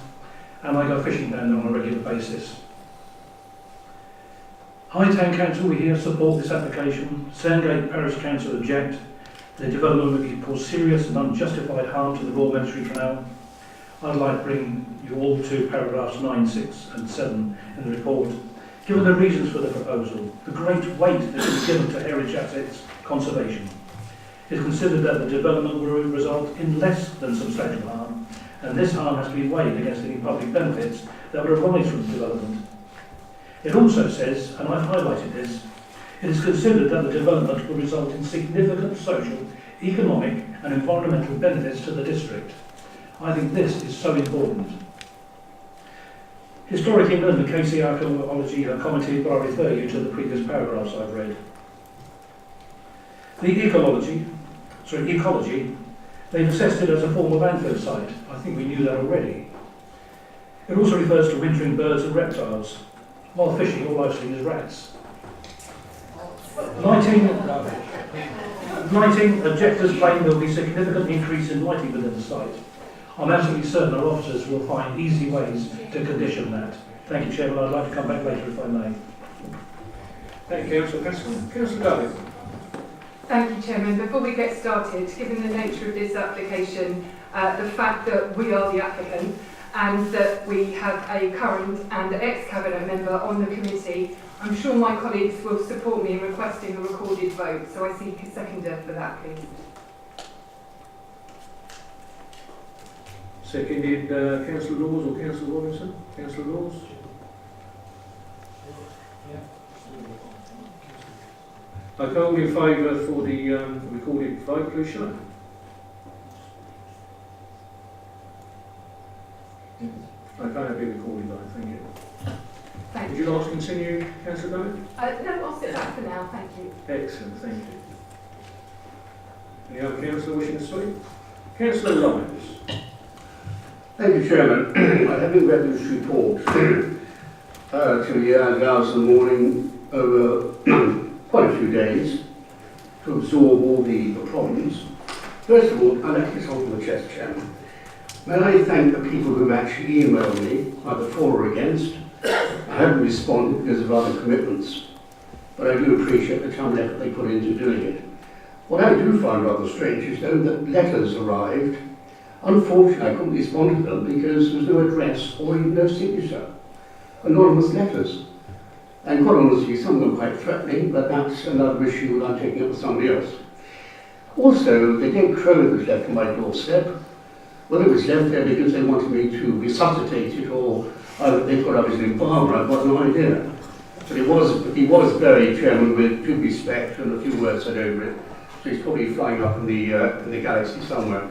and I go fishing down there on a regular basis. Hythe Town Council, we here support this application. Sandgate Parish Council object. The development would cause serious and unjustified harm to the Royal Military Canal. I'd like to bring you all to paragraphs 9, 6 and 7 in the report. Given the reasons for the proposal, the great weight that is given to heritage assets conservation, it is considered that the development will result in less than substantial harm, and this harm has to be weighed against any public benefits that would arise from the development. It also says, and I've highlighted this, it is considered that the development will result in significant social, economic and environmental benefits to the district. I think this is so important. Historic England and KC Archaeology have commented, but I refer you to the previous paragraphs I've read. The ecology, they've assessed it as a form of landfill site. I think we knew that already. It also refers to wintering birds and reptiles. While fishing, all I've seen is rats. Lighting, objectors claim there will be a significant increase in lighting within the site. I'm absolutely certain our officers will find easy ways to condition that. Thank you, Chairman. I'd like to come back later if I may. Thank you, Councillor Pascoe. Councillor David. Thank you, Chairman. Before we get started, given the nature of this application, the fact that we are the applicant and that we have a current and ex-cabinet member on the committee, I'm sure my colleagues will support me in requesting a recorded vote. So I seek a seconder for that, please. Seconded, Councillor Laws or Councillor Robinson? Councillor Laws? Okay, all in favour for the recorded vote, please show. Okay, I'll be recorded vote, thank you. Thank Would you like to continue, Councillor David? No, I'll sit back for now, thank you. Excellent, thank you. Any other councillor wishing to speak? Councillor Lyons. Thank you, Chairman. I having read this report 2 hours in the morning over quite a few days to absorb all the problems. First of all, I'd like to get off my chest, Chairman. May I thank the people who have actually emailed me, either for or against. I haven't responded because of other commitments, but I do appreciate the time and effort they put into doing it. What I do find rather strange is though that letters arrived. Unfortunately, I couldn't respond to them because there was no address or even no signature. Anonymous letters. And quite honestly, some of them quite threatening, but that's another issue that I'm taking up with somebody else. Also, the dead crow that was left on my doorstep, Whether it was left there because they wanted me to resuscitate it or they thought I was an embalmer, I've got no idea. But he was buried, Chairman, with due respect and a few words said over it. So he's probably flying up in the galaxy somewhere.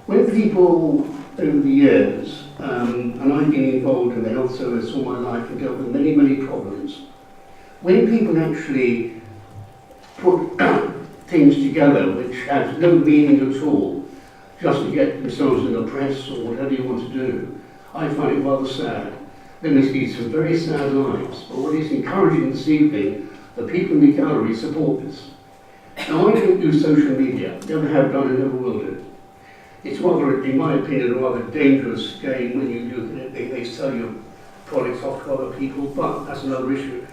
When people over the years, and I've been involved in the health service all my life and dealt with many, many problems, when people actually put things together which have no meaning at all, just to get themselves in the press or whatever you want to do, I find it rather sad. There must be some very sad lives, but what is encouraging this evening, the people in the gallery support this. Now, I don't do social media, never have done and never will do. It's rather, in my opinion, a rather dangerous game when you do it. They sell your products off to other people, but that's another issue.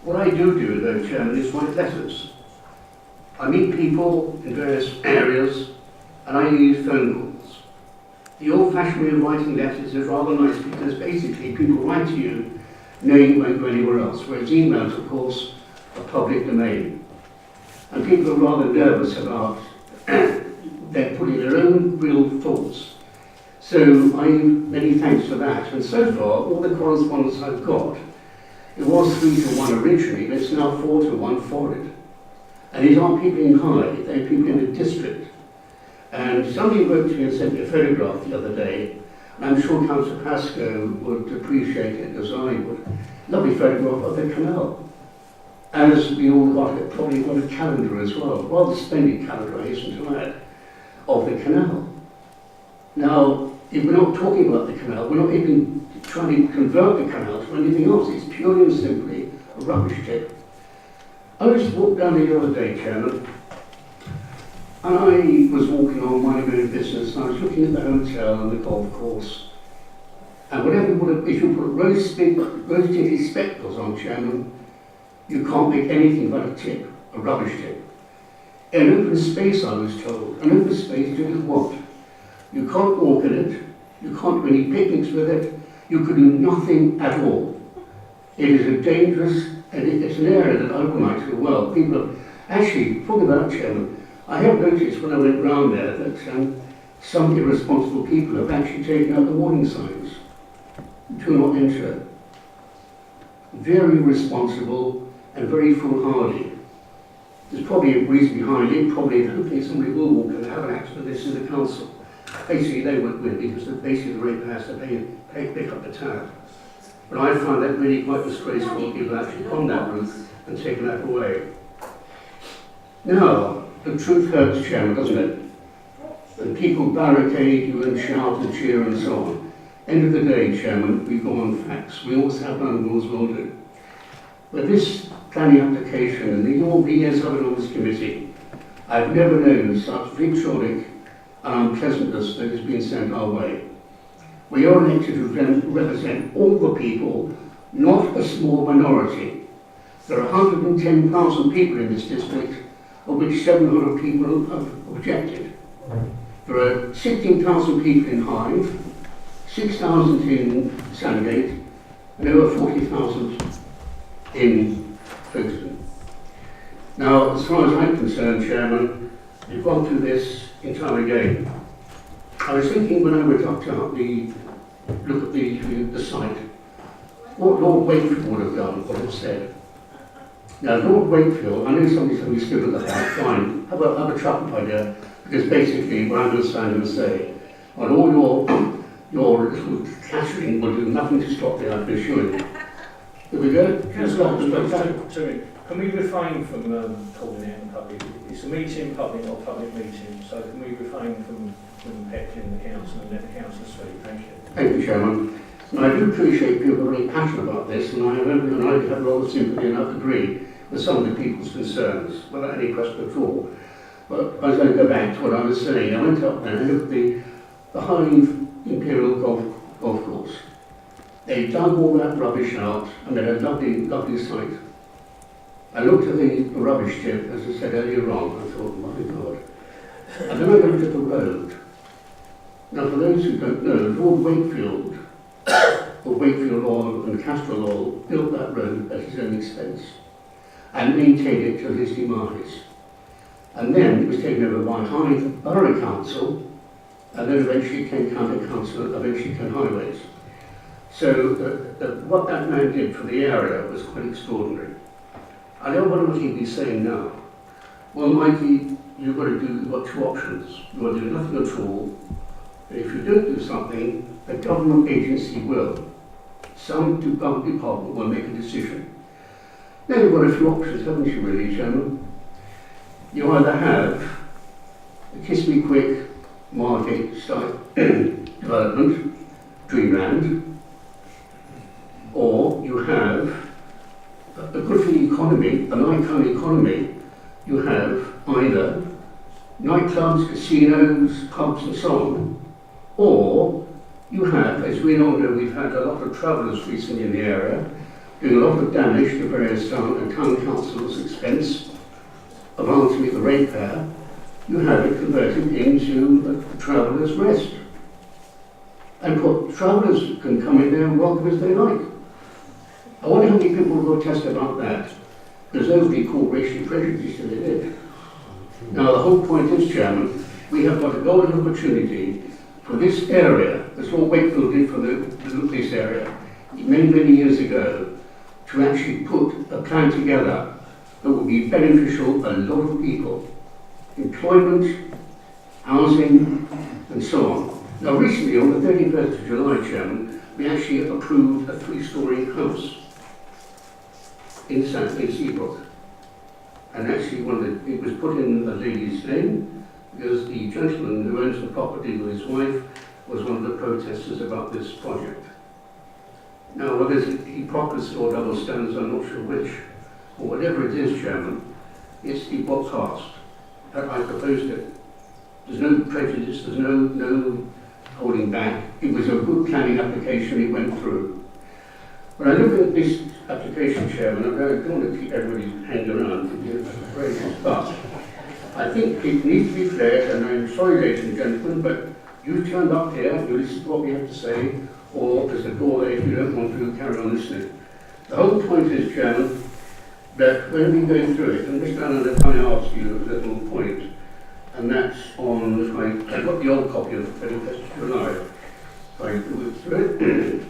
What I do though, Chairman, is write letters. I meet people in various areas, and I use phone calls. The old-fashioned way of writing letters is rather nice because basically people write to you knowing you won't go anywhere else, whereas emails, of course, are public domain. And people are rather nervous about they're putting their own real thoughts. So many thanks for that. And so far, all the correspondence I've got, it was 3-1 originally, but it's now 4-1 for it. And these aren't people in Hythe, they're people in the district. And somebody wrote to me and sent me a photograph the other day, and I'm sure Councillor Pascoe would appreciate it as I would. Lovely photograph of the canal. As we all got it, probably got a calendar as well, rather splendid calendar, I hasten to add, of the canal. Now, if we're not talking about the canal, we're not even trying to convert the canal to anything else. It's purely and simply a rubbish tip. I just walked down the other day, Chairman, and I was walking on minding my own business, and I was looking at the hotel and the golf course. And whatever if you put rose-tinted spectacles on, Chairman, you can't make anything but a tip, a rubbish tip. An open space, I was told. An open space doing what? You can't walk in it, you can't do any picnics with it, you could do nothing at all. It is a dangerous, and it's an area that I would like to do well. People have, actually, talking about Chairman, I have noticed when I went round there that some irresponsible people have actually taken out the warning signs. Do not enter. Very responsible and very foolhardy. There's probably a reason behind it, hopefully somebody will walk and have an act for this in the council. Basically they would win because basically the ratepayer has to pick up the tab. But I find that really quite disgraceful. People have actually gone that route and taken that away. Now, the truth hurts, Chairman, doesn't it? And people barricade you and shout and cheer and so on. End of the day, Chairman, we go on facts. We always have done and always will do. But this planning application, and in all the years I've been on this committee, I've never known such vitriolic and unpleasantness that has been sent our way. We are elected to represent all the people, not a small minority. There are 110,000 people in this district, of which 700 people have objected. There are 16,000 people in Hythe, 6,000 in Sandgate, and over 40,000 in Folkestone. Now, as far as I'm concerned, Chairman, we've gone through this in time again. I was thinking when I went up to look at the site, what Lord Wakefield would have done, what it said. Now, Lord Wakefield, I know somebody stood at the back, fine, have a trumpet idea, because basically what I'm going to stand and say, and all your little clattering will do nothing to stop me, I can assure you. Here we go. Can we refrain from calling it in public? It's a meeting in public, not a public meeting, so can we refrain from heckling the council and let the council speak? Thank you. Thank you, Chairman. And I do appreciate people are very passionate about this, and I have a lot of sympathy and I agree with some of the people's concerns, without any question at all. But I was going to go back to what I was saying. I went up there and looked at the Hythe Imperial Golf Course. They dug all that rubbish out and made a lovely, lovely site. I looked at the rubbish tip, as I said earlier on, I thought, my God. And then I looked at the road. Now, for those who don't know, Lord Wakefield, or Wakefield Oil and Castrol Oil, built that road at his own expense and maintained it till his demise. And then it was taken over by Hythe Borough Council and then eventually came County Council, eventually came Highways. So what that man did for the area was quite extraordinary. I don't wonder what he'd be saying now. Well, Mikey, you've got two options. You've got to do nothing at all. But if you don't do something, the government agency will. Some government department will make a decision. Now you've got a few options, haven't you, really, Chairman? You either have a Kiss Me Quick, Margate style development, Dreamland, or you have a good for the economy, a nine-town economy. You have either nightclubs, casinos, pubs and so on, or you have, as we all know, we've had a lot of travellers recently in the area, doing a lot of damage to various town and town councils' expense, about to meet the ratepayer. You have it converted into a traveller's rest. And what travellers can come in there and welcome as they like. I wonder how many people will protest about that. There's nobody called racially prejudiced that they did. Now the whole point is, Chairman, we have got a golden opportunity for this area, as Lord Wakefield did for this area, many years ago, to actually put a plan together that will be beneficial to a lot of people. Employment, housing, and so on. Now recently, on the 31st of July, Chairman, we actually approved a 3-storey house in Seabrook. And actually, it was put in a lady's name because the gentleman who owns the property with his wife was one of the protesters about this project. Now, whether it's hypocrisy or double standards, I'm not sure which, or whatever it is, Chairman, it got passed. I proposed it. There's no prejudice, there's no holding back. It was a good planning application, it went through. When I look at this application, Chairman, I don't want to keep everybody hanging around for the phrases, but I think it needs to be flared, and I'm sorry, ladies and gentlemen, but you've turned up here, you listen to what we have to say, or there's a door there if you don't want to carry on listening. The whole point is, Chairman, that when we go through it, and Mr. Allen, if I ask you a little point, and that's on, I've got the old copy of the 31st of July, if I go through it,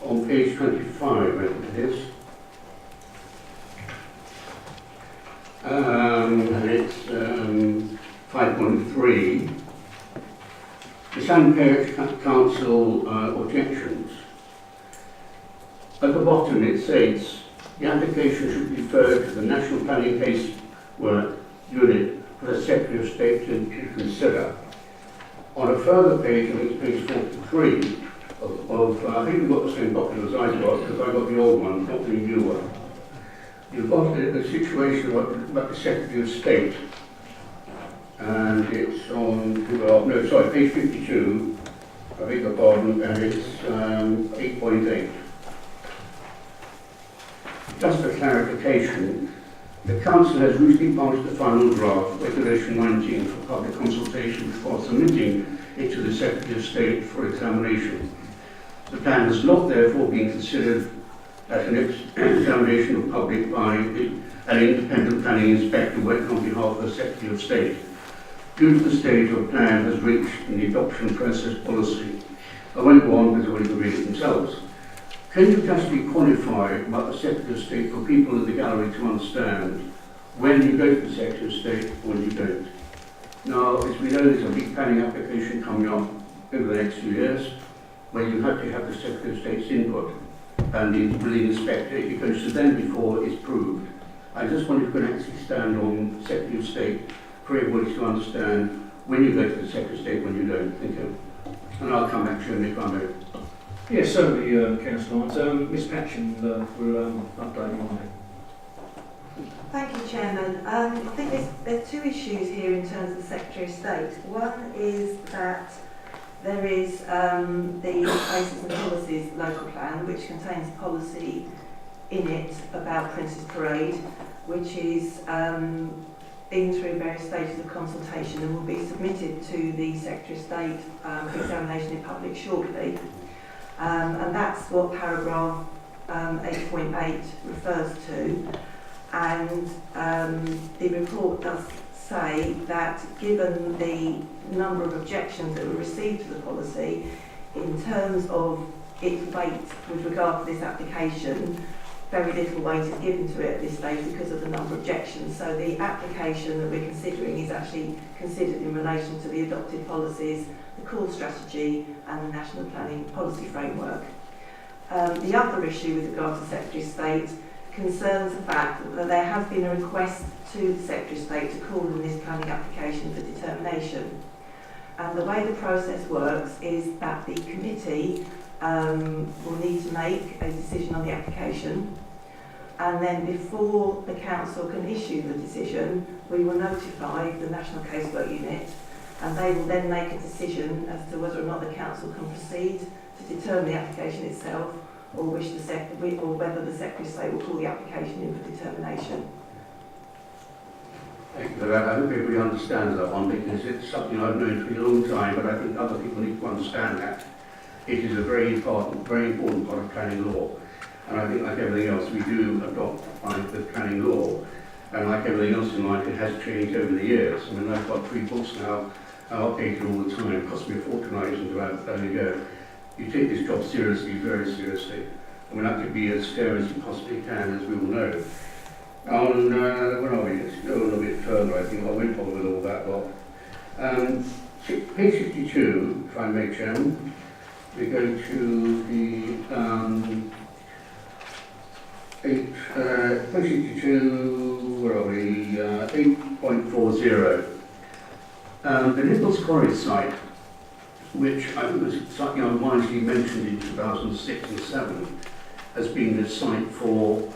on page 25, I think it is. And it's 5.3. The San Parish Council objections. At the bottom it says, the application should be referred to the National Planning Casework Unit for the Secretary of State to consider. On a further page, I think it's page 43, I think we've got the same document as I got, because I got the old one, not the new one. You've got a situation about the Secretary of State, and it's on, page 52, I beg your pardon, and it's 8.8. Just for clarification, the Council has recently published the final draft, Regulation 19, for public consultation before submitting it to the Secretary of State for examination. The plan has not therefore been considered as an examination of public by an independent planning inspector working on behalf of the Secretary of State, due to the stage the plan has reached in the adoption process policy. I won't go on because everybody can read it themselves. Can you just be qualified about the Secretary of State for people in the gallery to understand when you go to the Secretary of State, when you don't? Now, as we know, there's a big planning application coming up over the next few years, where you have to have the Secretary of State's input and the building inspector. It goes to them before it's proved. I just wanted to actually stand on Secretary of State for everybody to understand when you go to the Secretary of State, when you don't. Thank you. And I'll come back to you if I may. Yes, certainly, Councillor Lyons. Ms Patchen will update you on it. Thank you, Chairman. I think there's two issues here in terms of the Secretary of State. One is that there is the Basis and Policies local plan, which contains policy in it about Princess Parade, which is been through various stages of consultation and will be submitted to the Secretary of State for examination in public shortly. And that's what paragraph 8.8 refers to. And the report does say that given the number of objections that were received to the policy, in terms of its weight with regard to this application, very little weight is given to it at this stage because of the number of objections. So the application that we're considering is actually considered in relation to the adopted policies, the core strategy and the National Planning Policy Framework. The other issue with regard to Secretary of State concerns the fact that there has been a request to the Secretary of State to call on this planning application for determination. And the way the process works is that the committee will need to make a decision on the application, and then before the council can issue the decision, we will notify the National Casework Unit, and they will then make a decision as to whether or not the council can proceed to determine the application itself, or whether the Secretary of State will call the application in for determination. Thank you for that. I hope everybody understands that one, because it's something I've known for a long time, but I think other people need to understand that. It is a very important part of planning law. And I think, like everything else, we do adopt the planning law. And like everything else in life, it has changed over the years. I mean, I've got 3 books now, I'm updated all the time. It cost me a fortnight to have there you go. You take this job seriously, very seriously. I mean, that could be as scary as you possibly can, as we all know. On, where are we? Let's go a little bit further, I think. I won't bother with all that lot. Page 52, if I may, Chairman. We go to the page 52, where are we? 8.40. The Nichols Quarry site, which I think was slightly unwisely mentioned in 2006 and 7, has been the site for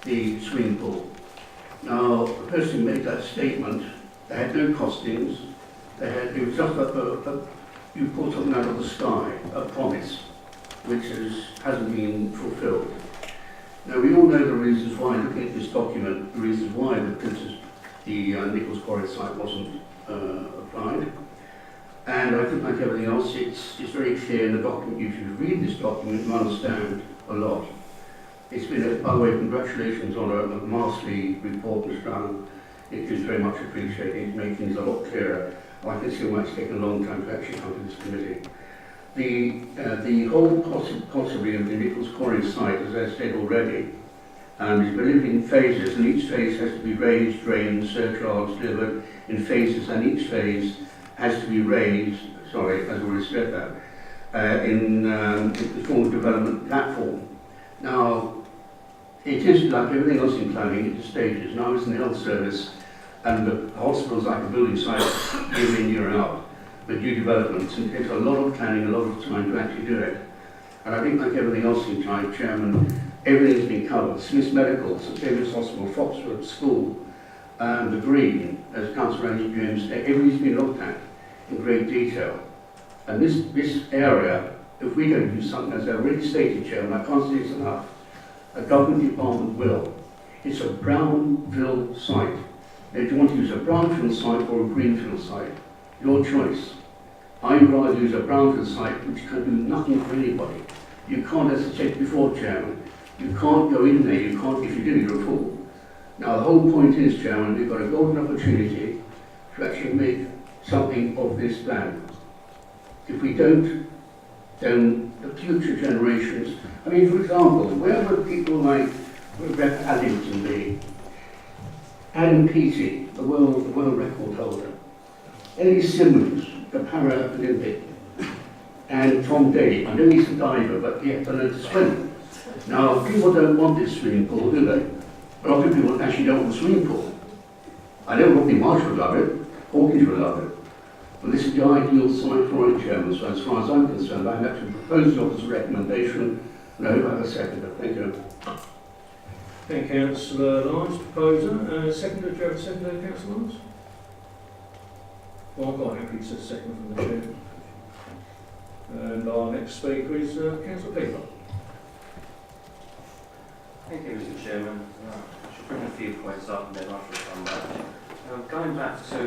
the swimming pool. Now, the person who made that statement, they had no costings, it was just you pulled something out of the sky, a promise, which hasn't been fulfilled. Now, we all know the reasons why, looking at this document, the reasons why the Nichols Quarry site wasn't applied. And I think, like everything else, it's very clear in the document. If you read this document, you understand a lot. It's been, by the way, congratulations on a masterly report, Mr. Allen. It is very much appreciated. It makes things a lot clearer. I can see why it's taken a long time to actually come to this committee. The whole possibility of the Nichols Quarry site, as I said already, is believed in phases, and each phase has to be raised, drained, surcharged, delivered in phases, and each phase has to be raised, sorry, as already said that, in the form of development platform. Now, it is like everything else in planning, it's stages. Now it's in the health service, and the hospital's like a building site, year in, year out, with new developments, and it takes a lot of planning, a lot of time to actually do it. And I think, like everything else in time, Chairman, everything's been covered. Smith's Medical, St David's Hospital, Foxford School, the Green, as Councillor Andy James said, everything's been looked at in great detail. And this area, if we don't do something, as I already stated, Chairman, I can't say this enough, a government department will. It's a brownfield site. If you want to use a brownfield site or a greenfield site, your choice. I'd rather use a brownfield site which can do nothing for anybody. You can't, as I said before, Chairman, you can't go in there, you can't, if you do, you're a fool. Now, the whole point is, Chairman, we've got a golden opportunity to actually make something of this plan. If we don't, then the future generations, I mean, for example, where would people like Rep. Addington be? Adam Peaty, the world record holder. Eddie Simmons, the Paralympic. And Tom Day, I know he's a diver, but he has to learn to swim. Now, people don't want this swimming pool, do they? A lot of people actually don't want the swimming pool. I know Rodney Marsh would love it, Hawkins would love it. But this is the ideal site for it, Chairman, so as far as I'm concerned, I have to propose it as a recommendation, and I hope I have a seconder. Thank you. Thank you, Councillor Lyons. Proposer. Seconder, do you have a seconder, Councillor Lyons? Well, I'm quite happy to second from the chair. And our next speaker is Councillor Peter. Thank you, Mr. Chairman. I should bring a few points up and then I shall come back. Going back to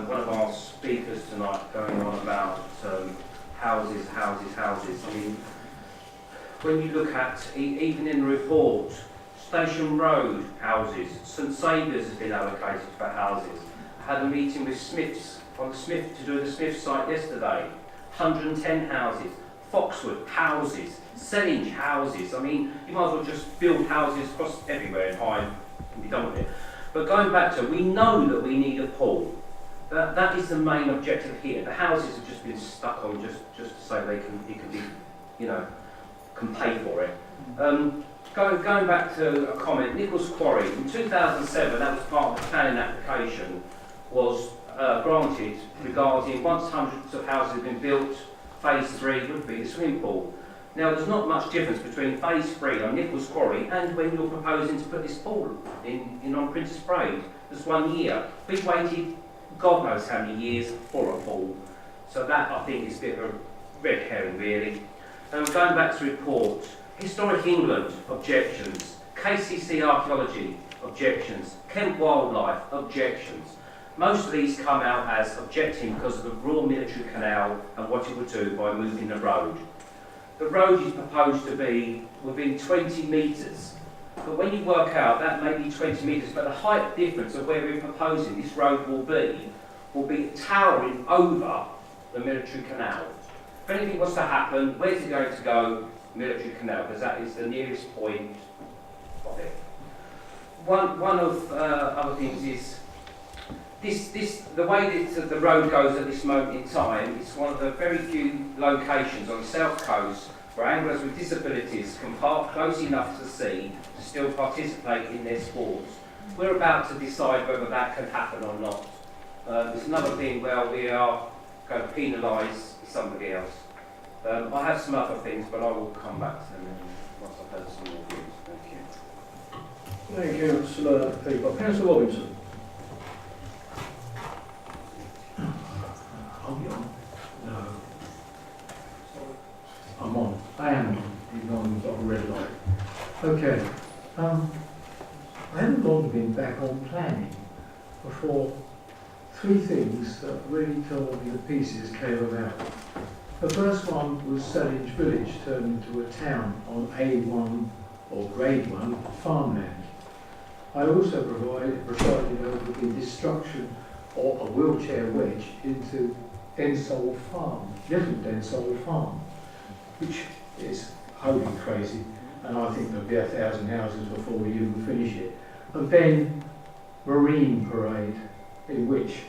one of our speakers tonight going on about houses. I mean, when you look at, even in the report, Station Road houses, St Saviour's has been allocated for houses, had a meeting with Smiths on the Smith to do the Smith site yesterday. 110 houses, Foxwood houses, Sellinge houses. I mean, you might as well just build houses across everywhere in Hythe and be done with it. But going back to, we know that we need a pool. That is the main objective here. The houses have just been stuck on just to say it can be, you know, can pay for it. Going back to a comment, Nichols Quarry, in 2007, that was part of the planning application, was granted regarding once hundreds of houses have been built, phase 3 would be the swimming pool. Now, there's not much difference between phase 3 on Nichols Quarry and when you're proposing to put this pool in on Princess Parade. There's 1 year. We've waited God knows how many years for a pool. So that, I think, is a bit of a red herring, really. Going back to report, Historic England, objections. KCC Archaeology, objections. Kent Wildlife, objections. Most of these come out as objecting because of the Royal Military Canal and what it would do by moving the road. The road is proposed to be within 20 metres, but when you work out that may be 20 metres, but the height difference of where we're proposing this road will be towering over the Military Canal. If anything was to happen, where's it going to go? Military Canal, because that is the nearest point of it. One of other things is the way that the road goes at this moment in time, it's one of the very few locations on the south coast where anglers with disabilities can park close enough to the sea to still participate in their sports. We're about to decide whether that can happen or not. There's another thing where we are going to penalise somebody else. I have some other things, but I will come back to them once I've heard some more views. Thank you. Thank you, Councillor Peacock. Councillor Robinson. No. I'm on. I am on, even though I've got a red light. Okay. I haven't long been back on planning before 3 things that really tore me to pieces came about. The first one was Sellinge Village turned into a town on A1 or Grade 1 farmland. I also presided over the destruction of a wheelchair wedge into Densole Farm, Little Densole Farm, which is wholly crazy, and I think there'll be 1,000 houses before we even finish it. And then Marine Parade, in which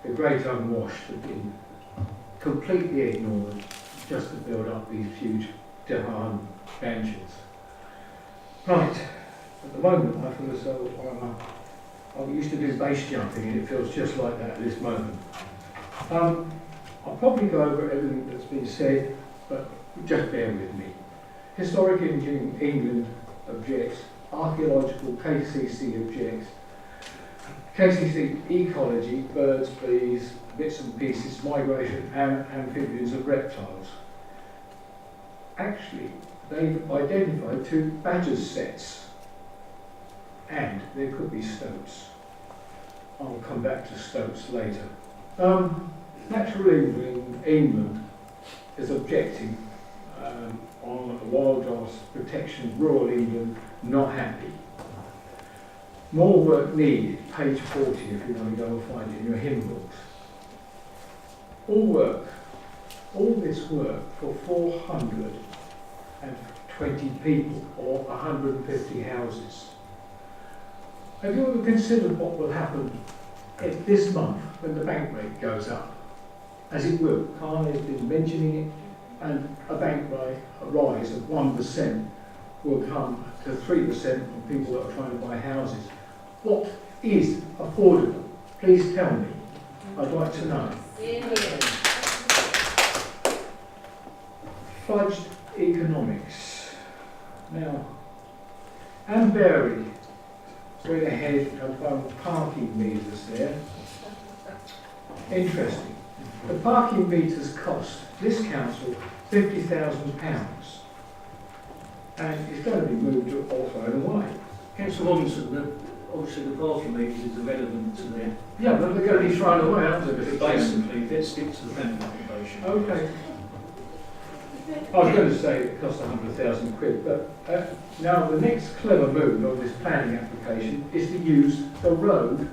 the Great Unwashed have been completely ignored just to build up these huge Dehan mansions. Right, at the moment I feel as though I used to do base jumping and it feels just like that at this moment. I'll probably go over everything that's been said, but just bear with me. Historic England objects, Archaeological KCC objects, KCC Ecology, birds, bees, bits and pieces, migration, amphibians and reptiles. Actually, they've identified 2 badgers sets, and there could be stoats. I'll come back to stoats later. Natural England is objecting on wildlife protection, rural England, not happy. More work needed, page 40 if you want to go and find it in your hymn books. All this work for 420 people or 150 houses. Have you ever considered what will happen this month when the bank rate goes up? As it will. Kyle has been mentioning it, and a bank rate, a rise of 1% will come to 3% from people that are trying to buy houses. What is affordable? Please tell me. I'd like to know. Fudged economics. Now, Anne Berry went ahead and found parking meters there. Interesting. The parking meters cost this council £50,000, and it's going to be moved or thrown away. Councillor Robinson, obviously the parking meters is irrelevant to their... Yeah, but they're going to be thrown away, aren't they? Basically, let's stick to the planning application. Okay. I was going to say it cost £100,000, but now the next clever move of this planning application is to use the road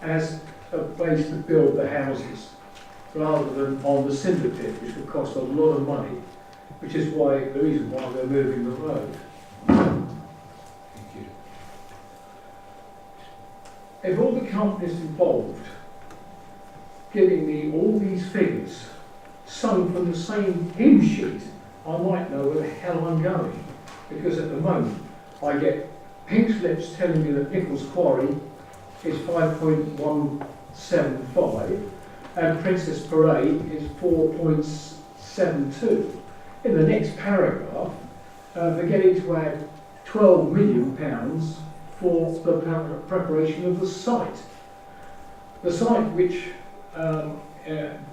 as a place to build the houses, rather than on the cinder pit, which would cost a lot of money, which is why the reason why we're moving the road. Thank you. If all the companies involved giving me all these figures, sewn from the same hymn sheet, I might know where the hell I'm going. Because at the moment, I get pink slips telling me that Nichols Quarry is 5.175 and Princess Parade is 4.72. In the next paragraph, they're getting to add £12 million for the preparation of the site. The site which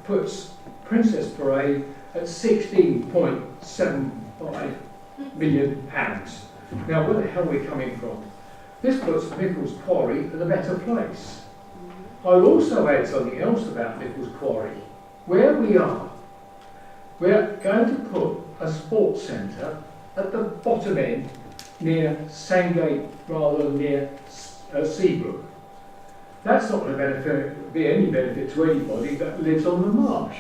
puts Princess Parade at £16.75 million. Now, where the hell are we coming from? This puts Nichols Quarry at a better place. I'll also add something else about Nichols Quarry. Where we are, we're going to put a sports centre at the bottom end near Sandgate rather than near Seabrook. That's not going to be any benefit to anybody that lives on the marsh.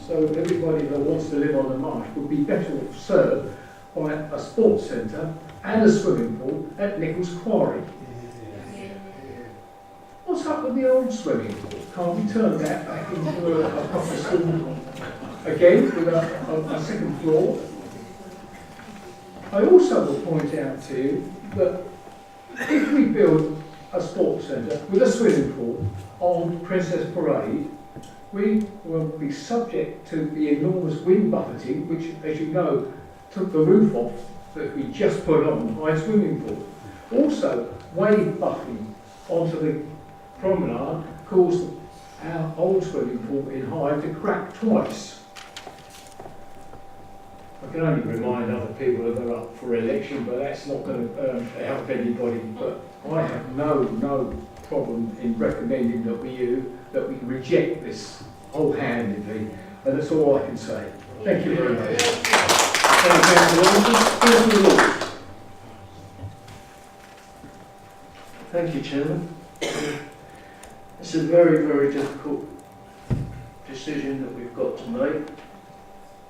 So everybody that wants to live on the marsh would be better served by a sports centre and a swimming pool at Nichols Quarry. What's up with the old swimming pool? Can't we turn that back into a proper school again with a second floor? I also will point out to you that if we build a sports centre with a swimming pool on Princess Parade, we will be subject to the enormous wind buffeting, which, as you know, took the roof off that we just put on Hythe swimming pool. Also, wave buffeting onto the promenade caused our old swimming pool in Hythe to crack twice. I can only remind other people that are up for election, but that's not going to help anybody. But I have no problem in recommending that we reject this wholehandedly, and that's all I can say. Thank you very much. Thank you, Chairman. It's a very, very difficult decision that we've got to make,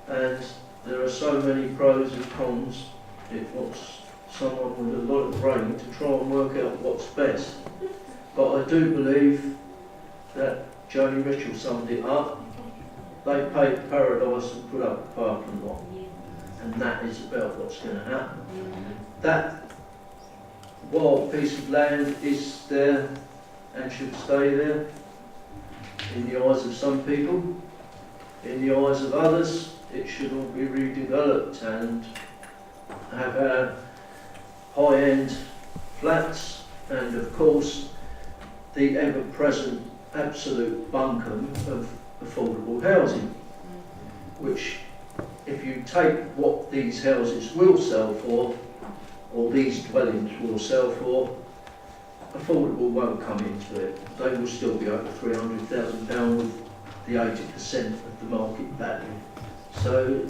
and there are so many pros and cons. It wants someone with a lot of brain to try and work out what's best. But I do believe that Joni Mitchell summed it up. They paved paradise and put up a parking lot. And that is about what's going to happen. That wild piece of land is there and should stay there in the eyes of some people. In the eyes of others, it should all be redeveloped and have our high-end flats and, of course, the ever-present absolute bunkum of affordable housing, which, if you take what these houses will sell for, or these dwellings will sell for, affordable won't come into it. They will still be over £300,000 with the 80% of the market value. So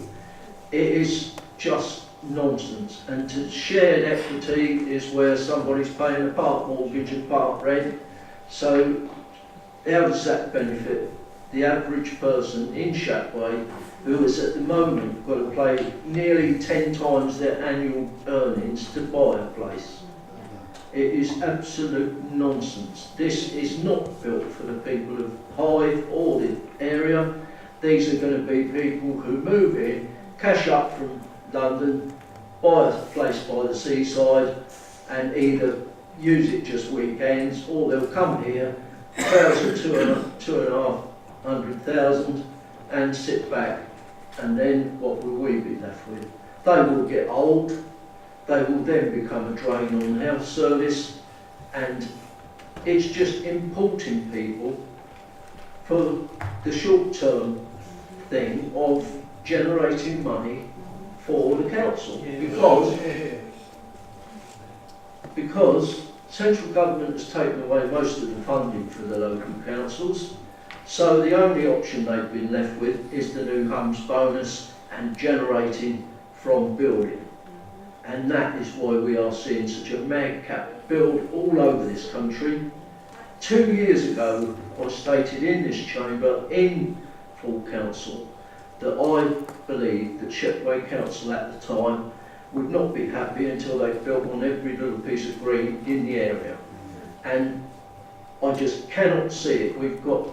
it is just nonsense. And to shared equity is where somebody's paying a part mortgage and part rent. So how does that benefit the average person in Shapway, who is at the moment got to pay nearly 10 times their annual earnings to buy a place? It is absolute nonsense. This is not built for the people of Hythe or the area. These are going to be people who move in, cash up from London, buy a place by the seaside and either use it just weekends, or they'll come here, £2,500 and sit back, and then what will we be left with? They will get old, they will then become a drain on health service, and it's just importing people for the short-term thing of generating money for the council, because central government has taken away most of the funding for the local councils, so the only option they've been left with is the new Homes bonus and generating from building. And that is why we are seeing such a madcap build all over this country. 2 years ago, I stated in this chamber in full council that I believed that Shepway Council at the time would not be happy until they built on every little piece of green in the area. And I just cannot see it. We've got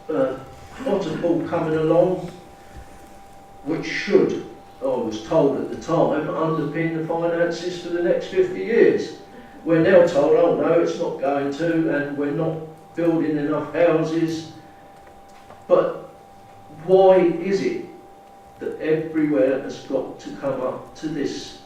Potterpool coming along, which should, I was told at the time, underpin the finances for the next 50 years. We're now told, oh no, it's not going to, and we're not building enough houses. But why is it that everywhere has got to come up to this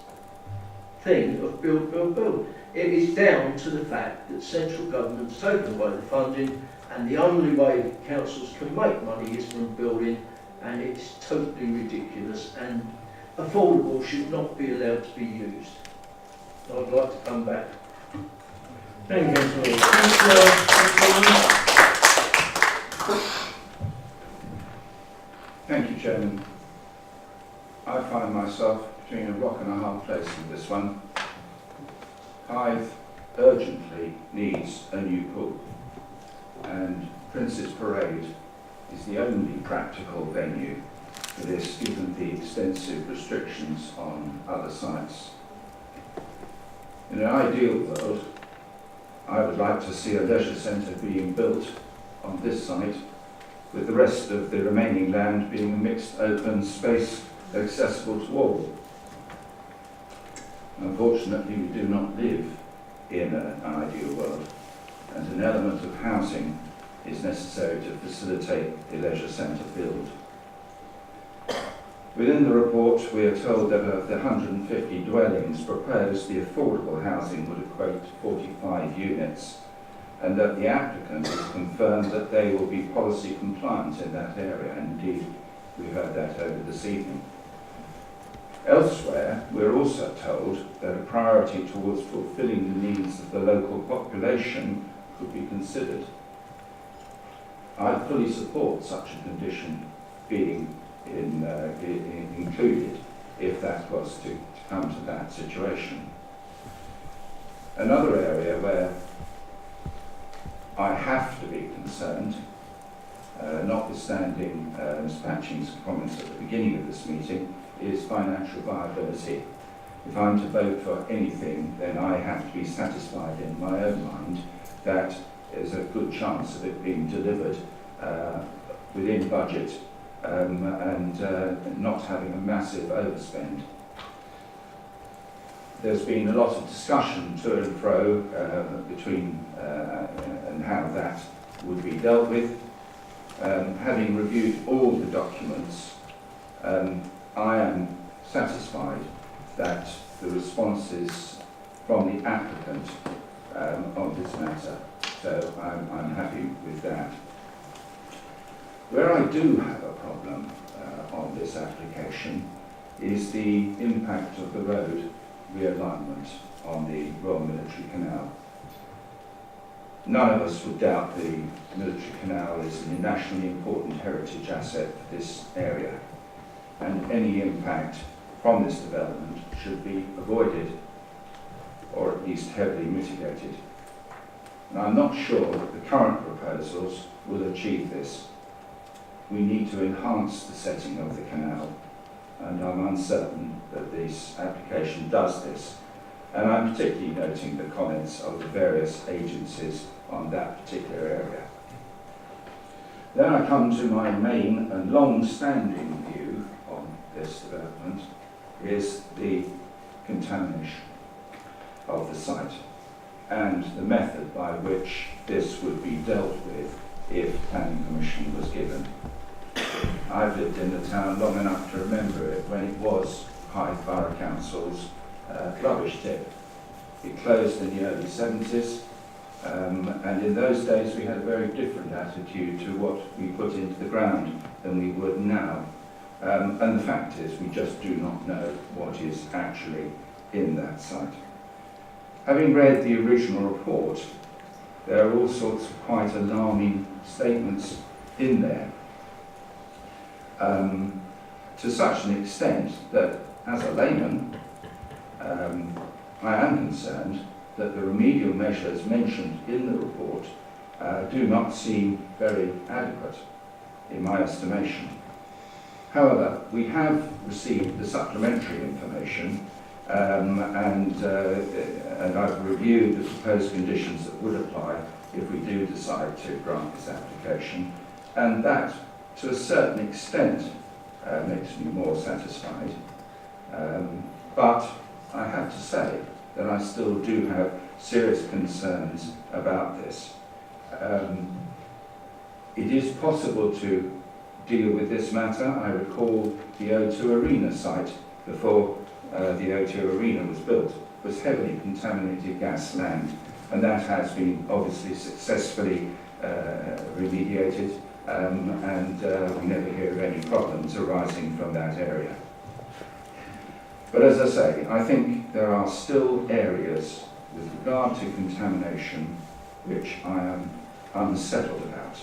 thing of build, build, build? It is down to the fact that central government's taken away the funding, and the only way councils can make money is from building, and it's totally ridiculous, and affordable should not be allowed to be used. I'd like to come back. Thank you, Thank you, Chairman. I find myself between a rock and a hard place in this one. Hythe urgently needs a new pool, and Prince's Parade is the only practical venue for this, given the extensive restrictions on other sites. In an ideal world, I would like to see a leisure centre being built on this site, with the rest of the remaining land being a mixed open space accessible to all. Unfortunately, we do not live in an ideal world, and an element of housing is necessary to facilitate the leisure centre build. Within the report, we are told that of the 150 dwellings proposed, the affordable housing would equate to 45 units, and that the applicant has confirmed that they will be policy compliant in that area, and indeed we heard that over this evening. Elsewhere, we're also told that a priority towards fulfilling the needs of the local population could be considered. I fully support such a condition being included if that was to come to that situation. Another area where I have to be concerned, notwithstanding Ms. Patching's comments at the beginning of this meeting, is financial viability. If I'm to vote for anything, then I have to be satisfied in my own mind that there's a good chance of it being delivered within budget and not having a massive overspend. There's been a lot of discussion to and fro between and how that would be dealt with. Having reviewed all the documents, I am satisfied that the responses from the applicant on this matter, so I'm happy with that. Where I do have a problem on this application is the impact of the road realignment on the Royal Military Canal. None of us would doubt the Military Canal is a nationally important heritage asset for this area, and any impact from this development should be avoided, or at least heavily mitigated. And I'm not sure that the current proposals will achieve this. We need to enhance the setting of the canal, and I'm uncertain that this application does this. And I'm particularly noting the comments of the various agencies on that particular area. Then I come to my main and long-standing view on this development, is the contamination of the site and the method by which this would be dealt with if planning permission was given. I've lived in the town long enough to remember it when it was Hythe Borough Council's rubbish tip. It closed in the early 70s, and in those days we had a very different attitude to what we put into the ground than we would now. And the fact is, we just do not know what is actually in that site. Having read the original report, there are all sorts of quite alarming statements in there. To such an extent that, as a layman, I am concerned that the remedial measures mentioned in the report do not seem very adequate in my estimation. However, we have received the supplementary information and I've reviewed the proposed conditions that would apply if we do decide to grant this application, and that to a certain extent makes me more satisfied. But I have to say that I still do have serious concerns about this. It is possible to deal with this matter. I recall the O2 Arena site before the O2 Arena was built was heavily contaminated gas land, and that has been obviously successfully remediated, and we never hear of any problems arising from that area. But as I say, I think there are still areas with regard to contamination which I am unsettled about.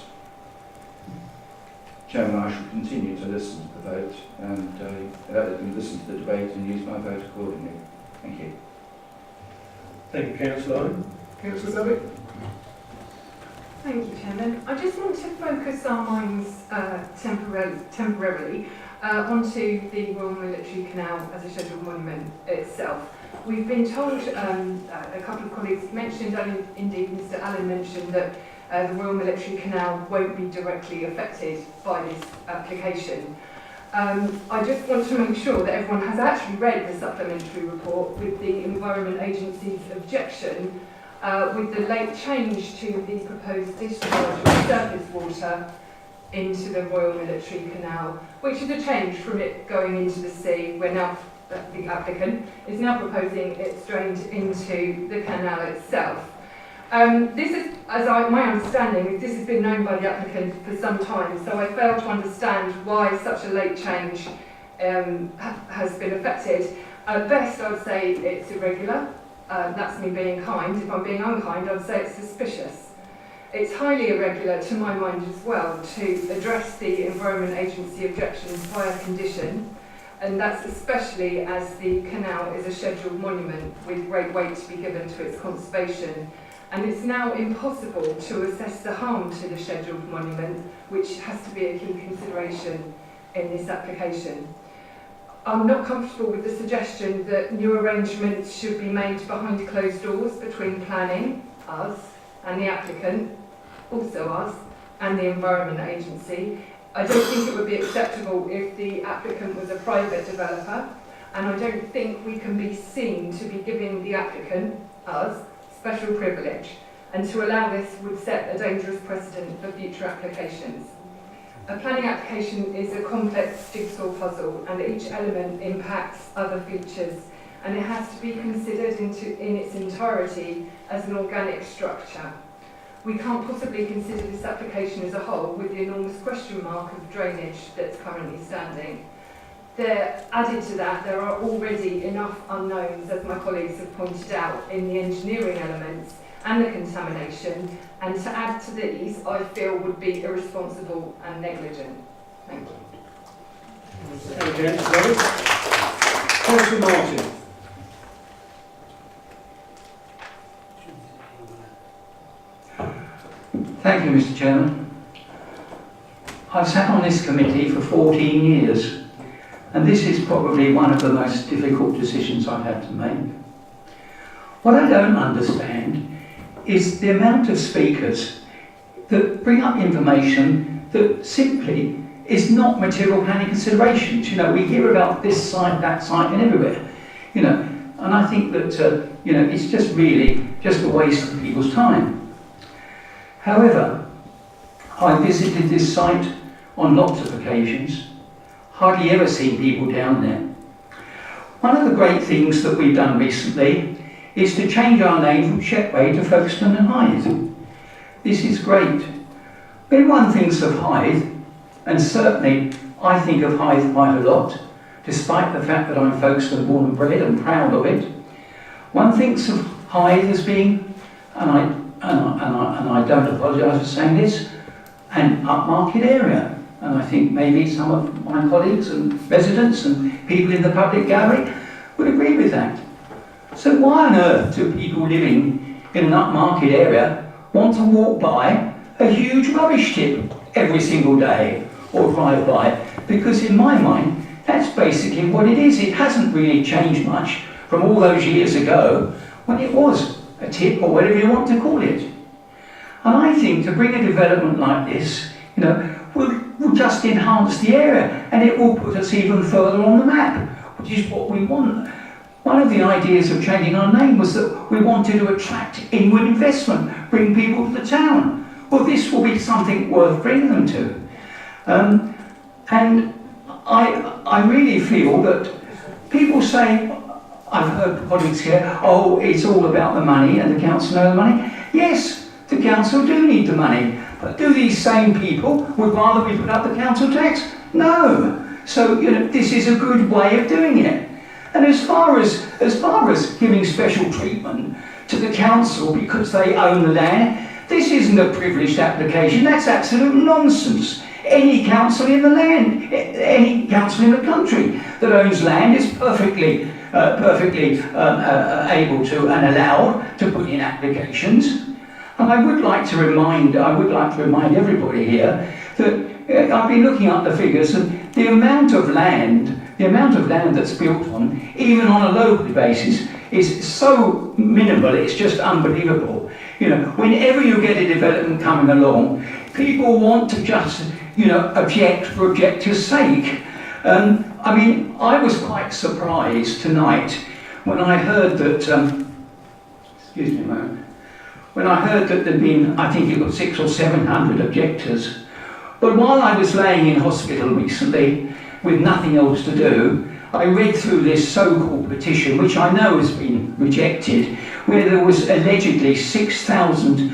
Chairman, I shall continue to listen to the vote and listen to the debate and use my vote accordingly. Thank you. Thank you, Councillor Owen. Councillor Davitt? Thank you, Chairman. I just want to focus our minds temporarily onto the Royal Military Canal as a scheduled monument itself. We've been told, a couple of colleagues mentioned, and indeed Mr Allen mentioned, that the Royal Military Canal won't be directly affected by this application. I just want to make sure that everyone has actually read the supplementary report with the Environment Agency's objection with the late change to the proposed discharge of surface water into the Royal Military Canal, which is a change from it going into the sea. We're now, the applicant is now proposing it's drained into the canal itself. This is, my understanding is this has been known by the applicant for some time, so I fail to understand why such a late change has been affected. At best, I'd say it's irregular. That's me being kind. If I'm being unkind, I'd say it's suspicious. It's highly irregular, to my mind as well, to address the Environment Agency objections via condition, and that's especially as the canal is a scheduled monument with great weight to be given to its conservation. And it's now impossible to assess the harm to the scheduled monument, which has to be a key consideration in this application. I'm not comfortable with the suggestion that new arrangements should be made behind closed doors between planning, us, and the applicant, also us, and the Environment Agency. I don't think it would be acceptable if the applicant was a private developer, and I don't think we can be seen to be giving the applicant, us, special privilege, and to allow this would set a dangerous precedent for future applications. A planning application is a complex jigsaw puzzle, and each element impacts other features, and it has to be considered in its entirety as an organic structure. We can't possibly consider this application as a whole with the enormous question mark of drainage that's currently standing. Added to that, there are already enough unknowns, as my colleagues have pointed out, in the engineering elements and the contamination, and to add to these, I feel would be irresponsible and negligent. Thank you. Thank you, Councillor Martin. Thank you, Mr. Chairman. I've sat on this committee for 14 years. And this is probably one of the most difficult decisions I've had to make. What I don't understand is the amount of speakers that bring up information that simply is not material planning considerations. You know, we hear about this site, that site, and everywhere. You know, and I think that you know, it's just really just a waste of people's time. However, I visited this site on lots of occasions. Hardly ever seen people down there. One of the great things that we've done recently is to change our name from Shetway to Folkestone and Hythe. This is great. When one thinks of Hythe, and certainly I think of Hythe quite a lot, despite the fact that I'm Folkestone born and bred and proud of it, one thinks of Hythe as being, and I don't apologise for saying this, an upmarket area. And I think maybe some of my colleagues and residents and people in the public gallery would agree with that. So why on earth do people living in an upmarket area want to walk by a huge rubbish tip every single day or drive by, because in my mind, that's basically what it is. It hasn't really changed much from all those years ago when it was a tip or whatever you want to call it. And I think to bring a development like this, you know, will just enhance the area, and it will put us even further on the map, which is what we want. One of the ideas of changing our name was that we wanted to attract inward investment, bring people to the town. Well, this will be something worth bringing them to. And I really feel that people say, I've heard colleagues here, oh, it's all about the money and the council know the money. Yes, the council do need the money, but do these same people would rather we put up the council tax? No. So, you know, this is a good way of doing it. And as far as giving special treatment to the council because they own the land, this isn't a privileged application. That's absolute nonsense. Any council in the land, any council in the country that owns land is perfectly able to and allowed to put in applications. And I would like to remind everybody here that I've been looking up the figures, and the amount of land that's built on, even on a local basis, is so minimal, it's just unbelievable. You know, whenever you get a development coming along, people want to just, you know, object for objector's sake. I mean, I was quite surprised tonight when I heard that, excuse me a moment, when I heard that there'd been, I think it was 600 or 700 objectors. But while I was laying in hospital recently with nothing else to do, I read through this so-called petition, which I know has been rejected, where there was allegedly 6,000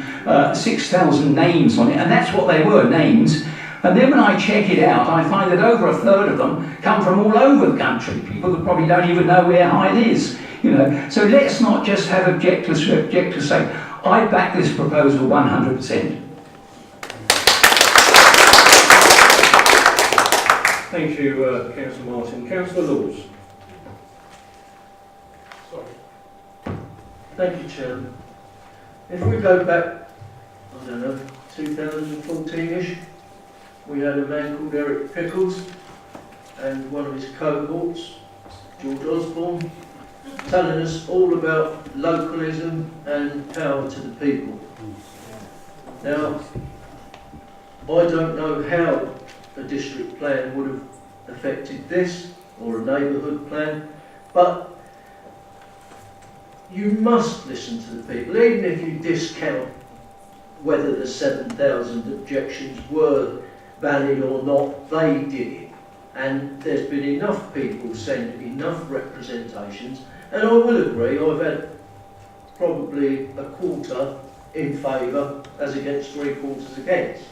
names on it, and that's what they were, names. And then when I check it out, I find that over a third of them come from all over the country, people that probably don't even know where Hythe is. You know, so let's not just have objectors for objectors' sake. I back this proposal 100%. Thank you, Councillor Martin. Councillor Laws. Sorry. Thank you, Chairman. If we go back, I don't know, 2014-ish, we had a man called Eric Pickles and one of his cohorts, George Osborne, telling us all about localism and power to the people. Now, I don't know how a district plan would have affected this, or a neighbourhood plan, but you must listen to the people, even if you discount whether the 7,000 objections were valid or not. They did it, and there's been enough people send enough representations, and I will agree, I've had probably a quarter in favour as against 3/4 against,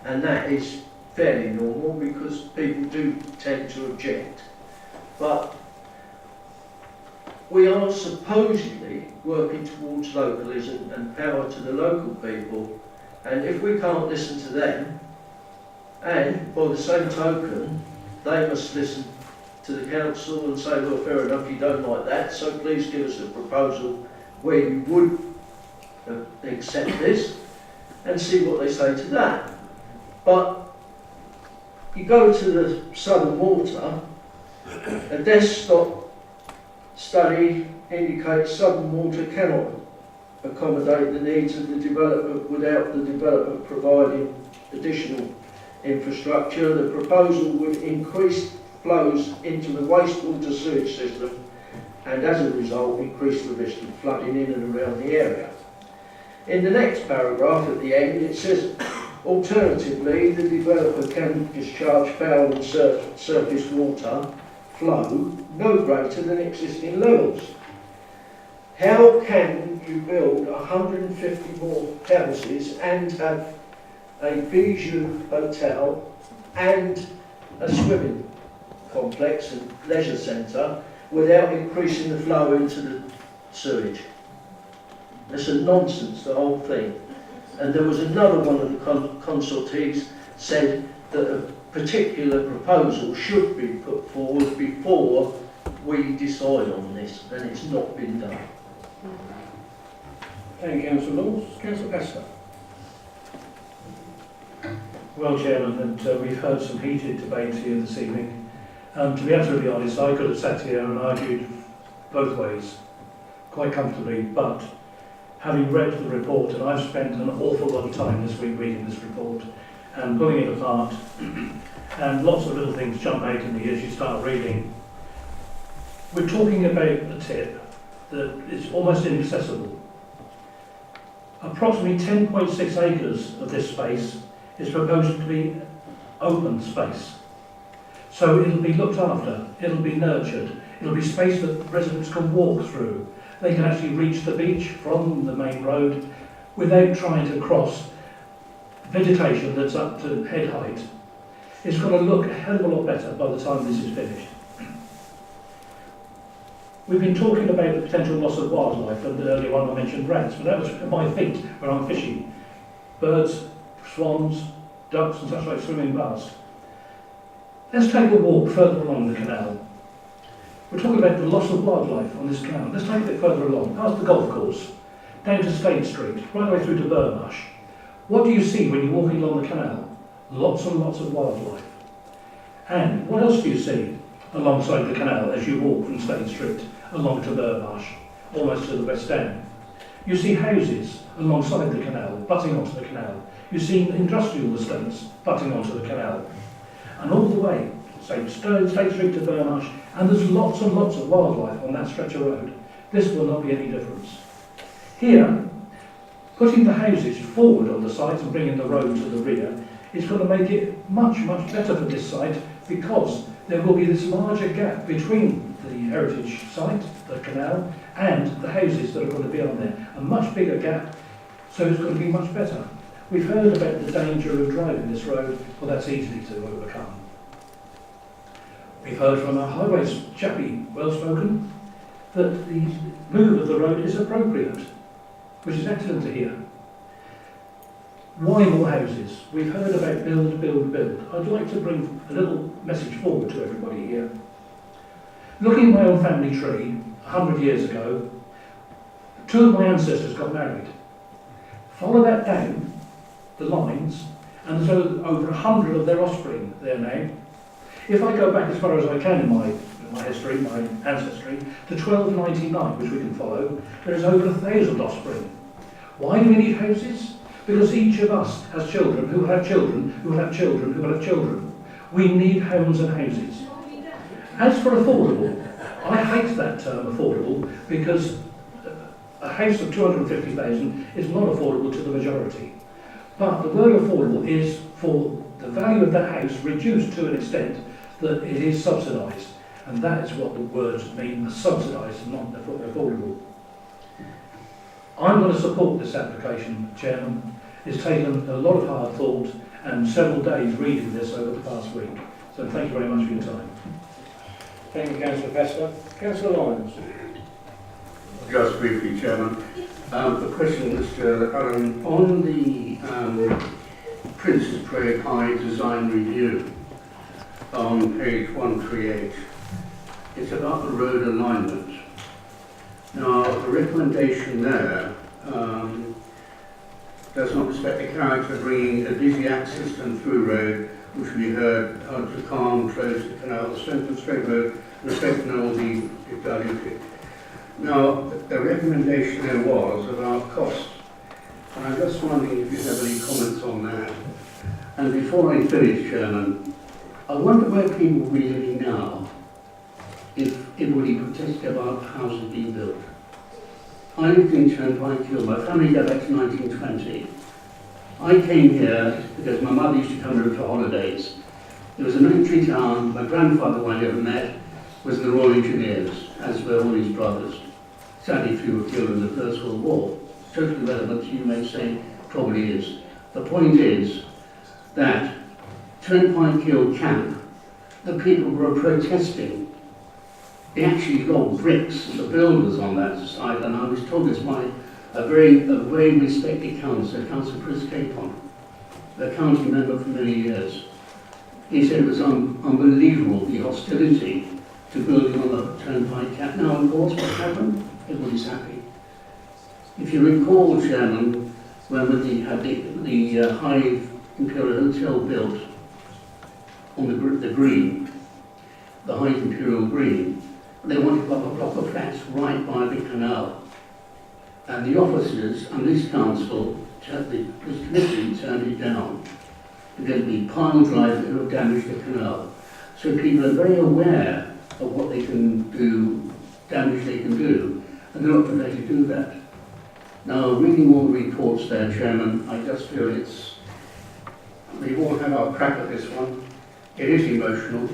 and that is fairly normal because people do tend to object. But we are supposedly working towards localism and power to the local people, and if we can't listen to them, and by the same token, they must listen to the council and say, well, fair enough, you don't like that, so please give us a proposal where you would accept this, and see what they say to that. But you go to the Southern Water, a desktop study indicates Southern Water cannot accommodate the needs of the development without the development providing additional infrastructure. The proposal would increase flows into the wastewater sewage system and as a result increase the risk of flooding in and around the area. In the next paragraph at the end it says, alternatively, the developer can discharge foul and surface water flow no greater than existing levels. How can you build 150 more houses and have a bijou hotel and a swimming complex and leisure centre without increasing the flow into the sewage? It's a nonsense, the whole thing. And there was another one of the consultees said that a particular proposal should be put forward before we decide on this, and it's not been done. Thank you, Councillor Laws. Councillor Pastor. Well, Chairman, and we've heard some heated debate here this evening. To be absolutely honest, I could have sat here and argued both ways quite comfortably, but having read the report, and I've spent an awful lot of time this week reading this report and pulling it apart, and lots of little things jump out in me as you start reading. We're talking about a tip that is almost inaccessible. Approximately 10.6 acres of this space is proposed to be open space. So it'll be looked after, it'll be nurtured, it'll be space that residents can walk through. They can actually reach the beach from the main road without trying to cross vegetation that's up to head height. It's going to look a hell of a lot better by the time this is finished. We've been talking about the potential loss of wildlife, and earlier on I mentioned rats, but that was at my feet when I'm fishing. Birds, swans, ducks and such like swimming past. Let's take a walk further along the canal. We're talking about the loss of wildlife on this canal. Let's take a bit further along, past the golf course, down to State Street, right the way through to Burmarsh. What do you see when you're walking along the canal? Lots and lots of wildlife. And what else do you see alongside the canal as you walk from State Street along to Burmarsh, almost to the West End? You see houses alongside the canal, butting onto the canal. You see industrial estates butting onto the canal. And all the way, say, State Street to Burmarsh, and there's lots and lots of wildlife on that stretch of road. This will not be any difference. Here, putting the houses forward on the site and bringing the road to the rear is going to make it much, much better for this site, because there will be this larger gap between the heritage site, the canal, and the houses that are going to be on there. A much bigger gap, so it's going to be much better. We've heard about the danger of driving this road, well, that's easy to overcome. We've heard from our highways chappie, well spoken, that the move of the road is appropriate, which is excellent to hear. Why more houses? We've heard about build, build, build. I'd like to bring a little message forward to everybody here. Looking at my own family tree, 100 years ago, 2 of my ancestors got married. Follow that down the lines, and there's over 100 of their offspring there now. If I go back as far as I can in my history, my ancestry, to 1299, which we can follow, there is over 1,000 offspring. Why do we need houses? Because each of us has children who will have children who will have children who will have children. We need homes and houses. As for affordable, I hate that term affordable, because a house of 250,000 is not affordable to the majority. But the word affordable is for the value of that house reduced to an extent that it is subsidised. And that is what the words mean, subsidised, not affordable. I'm going to support this application, Chairman. It's taken a lot of hard thought and several days reading this over the past week. So thank you very much for your time. Thank you, Councillor Pastor. Councillor Lyons. Just briefly, Chairman. The question, Mr. Allen, on the Princess Parade High Design Review on page 138, it's about the road alignment. Now, the recommendation there does not respect the character of bringing a busy access and through road, which we heard out to calm, close the canal, the strength of straight road, respect and all the diluted. Now, the recommendation there was about cost. And I'm just wondering if you have any comments on that. And before I finish, Chairman, I wonder where people will be living now if everybody protested about houses being built. I lived in Turnpike Hill. My family go back to 1920. I came here because my mother used to come here for holidays. It was a military town. My grandfather, who I never met, was in the Royal Engineers, as were all his brothers. Sadly, 3 were killed in the First World War. Totally relevant, you may say, probably is. The point is that Turnpike Hill camp, the people were protesting. They actually got bricks, the builders on that side, and I was told this by a very respected councillor, Councillor Chris Capon, a county member for many years. He said it was unbelievable, the hostility to building on the Turnpike camp. Now, of course, what happened? Everybody's happy. If you recall, Chairman, when we had the Hythe Imperial Hotel built on the green, the Hythe Imperial Green. They wanted a block of flats right by the canal. And the officers and this council, this committee turned it down. There'd be pile drive that would damage the canal. So people are very aware of what they can do, damage they can do, and they're not prepared to do that. Now, reading all the reports there, Chairman, I just feel we've all had our crack at this one. It is emotional.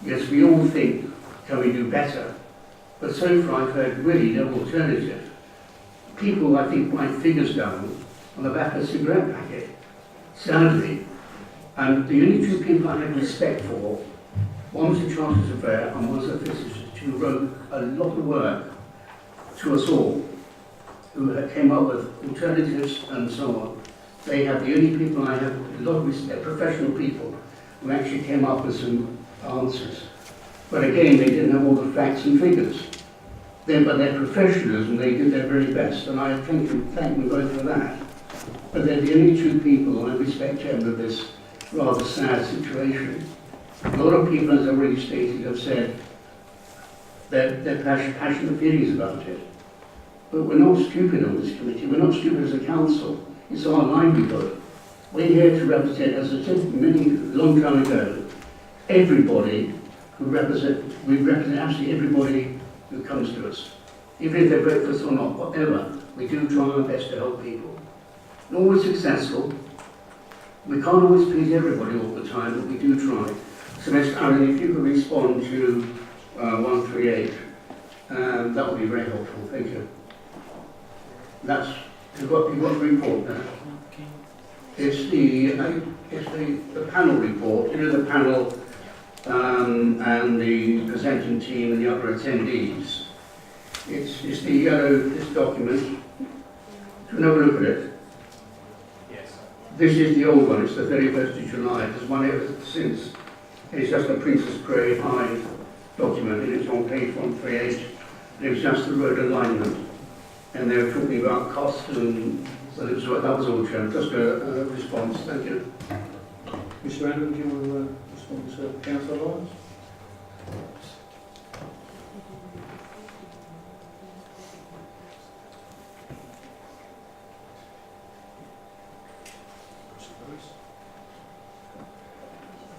Yes, we all think, can we do better? But so far I've heard really no alternative. People, I think, write figures down on the back of a cigarette packet, sadly. And the only two people I have respect for, one was the Charter Surveyor and one was a physicist who wrote a lot of work to us all, who came up with alternatives and so on. They have the only people I have a lot of respect, professional people, who actually came up with some answers. But again, they didn't have all the facts and figures. But they're professionals and they did their very best, and I thank them both for that. But they're the only two people I respect, Chairman, of this rather sad situation. A lot of people, as I've already stated, have said their passionate feelings about it. But we're not stupid on this committee, we're not stupid as a council. It's our livelihood. We're here to represent, as I said long time ago, everybody we represent absolutely everybody who comes to us. Even if they're breakfast or not, whatever, we do try our best to help people. Not always successful. We can't always please everybody all the time, but we do try. So, Mr. Allen, if you could respond to 138, that would be very helpful. Thank you. You've got the report there. It's the panel report. You know, the panel and the presenting team and the other attendees. It's the yellow, this document. Can we have a look at it? Yes. This is the old one, it's the 31st of July. There's one ever since. It's just a Princess Parade Hythe document, and it's on page 138. And it was just the road alignment. And they were talking about cost and well, that was all, Chairman. Just a response. Thank you. Mr. Randall, do you want to respond to Councillor Lyons?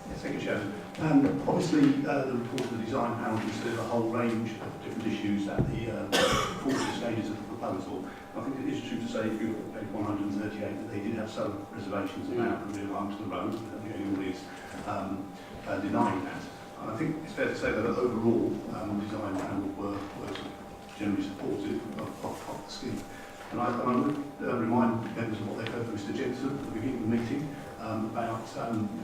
Yes, thank you, Chairman. Obviously, the report of the design panel considered a whole range of different issues at the 40 stages of the proposal. I think it is true to say, if you look at page 138, that they did have some reservations about the real arms of the road, that the only is denying that. And I think it's fair to say that overall, the design panel were generally supportive of the scheme. And I would remind members of what they heard from Mr. Jensen at the beginning of the meeting about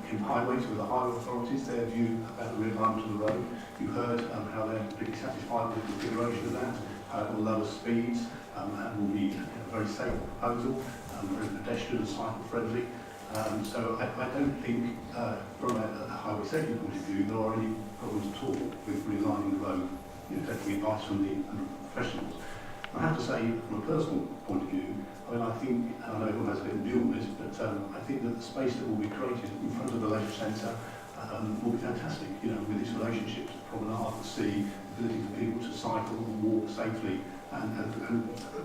in highways with the highway authorities, their view about the realignment of the road. You heard how they're pretty satisfied with the configuration of that, how it will lower speeds and will be a very safe proposal, very pedestrian and cycle friendly. So I don't think from a highway safety point of view there are any problems at all with realigning the road, taking advice from the professionals. I have to say, from a personal point of view, I mean, I think, and I know everyone has a different view on this, but I think that the space that will be created in front of the leisure centre will be fantastic, with its relationship to the promenade, the sea, the ability for people to cycle and walk safely, and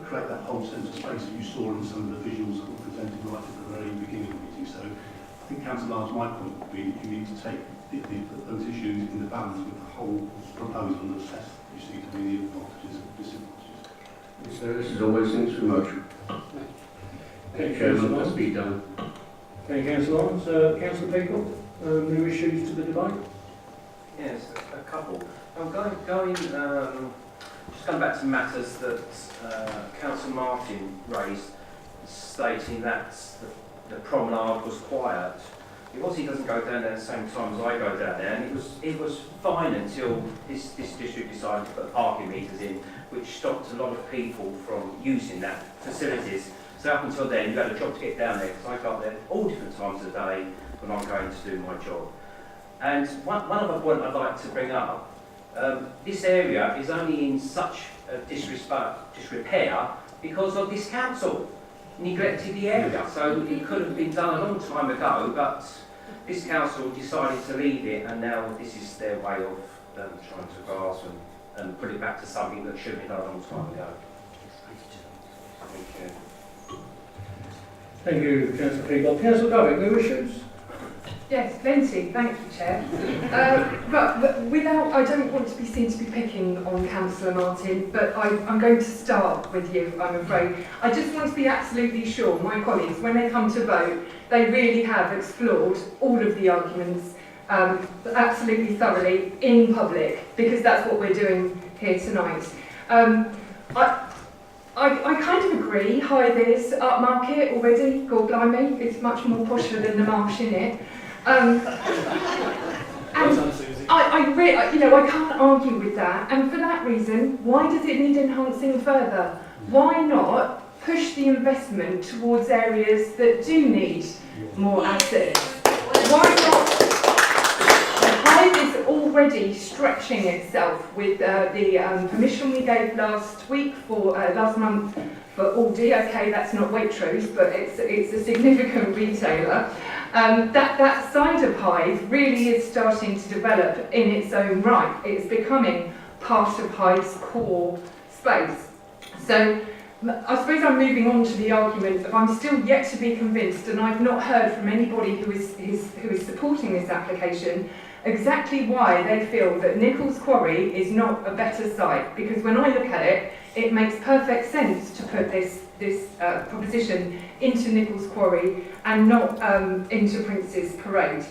create that whole centre space that you saw in some of the visuals that were presented right at the very beginning of the meeting. So I think Councillor Lyons, my point would be you need to take those issues in the balance with the whole proposal and assess what you see to be the advantages and disadvantages. So this is always thanks very much. Thank you, Chairman, Councillor must be done. Thank you, Councillor Lyons. Councillor Peacock, new issues to the debate? Yes, a couple. I'm just going back to matters that Councillor Martin raised, stating that the promenade was quiet. It obviously doesn't go down there at the same time as I go down there, and it was fine until this district decided to put parking meters in, which stopped a lot of people from using that facilities. So up until then, you had a job to get down there, because I got there all different times of the day when I'm going to do my job. And one other point I'd like to bring up, this area is only in such disrepair because of this council. neglected the area. So it could have been done a long time ago, but this council decided to leave it, and now this is their way of trying to grasp and put it back to something that should have been done a long time ago. Thank you. Thank you, Councillor Peacock. Councillor Dowick, new issues? Yes, plenty, thank you, Chair. But without, I don't want to be seen to be picking on Councillor Martin, but I'm going to start with you, I'm afraid. I just want to be absolutely sure my colleagues, when they come to vote, they really have explored all of the arguments absolutely thoroughly in public, because that's what we're doing here tonight. I kind of agree, Hythe is upmarket already, God blimey, it's much more posher than the Marsh in it. And I can't argue with that, and for that reason, why does it need enhancing further? Why not push the investment towards areas that do need more assets? Why not? Hythe is already stretching itself with the permission we gave last month for Aldi. Okay, that's not Waitrose, but it's a significant retailer. That side of Hythe really is starting to develop in its own right. It's becoming part of Hythe's core space. So I suppose I'm moving on to the argument of I'm still yet to be convinced, and I've not heard from anybody who is supporting this application exactly why they feel that Nichols Quarry is not a better site. Because when I look at it, it makes perfect sense to put this proposition into Nichols Quarry and not into Prince's Parade.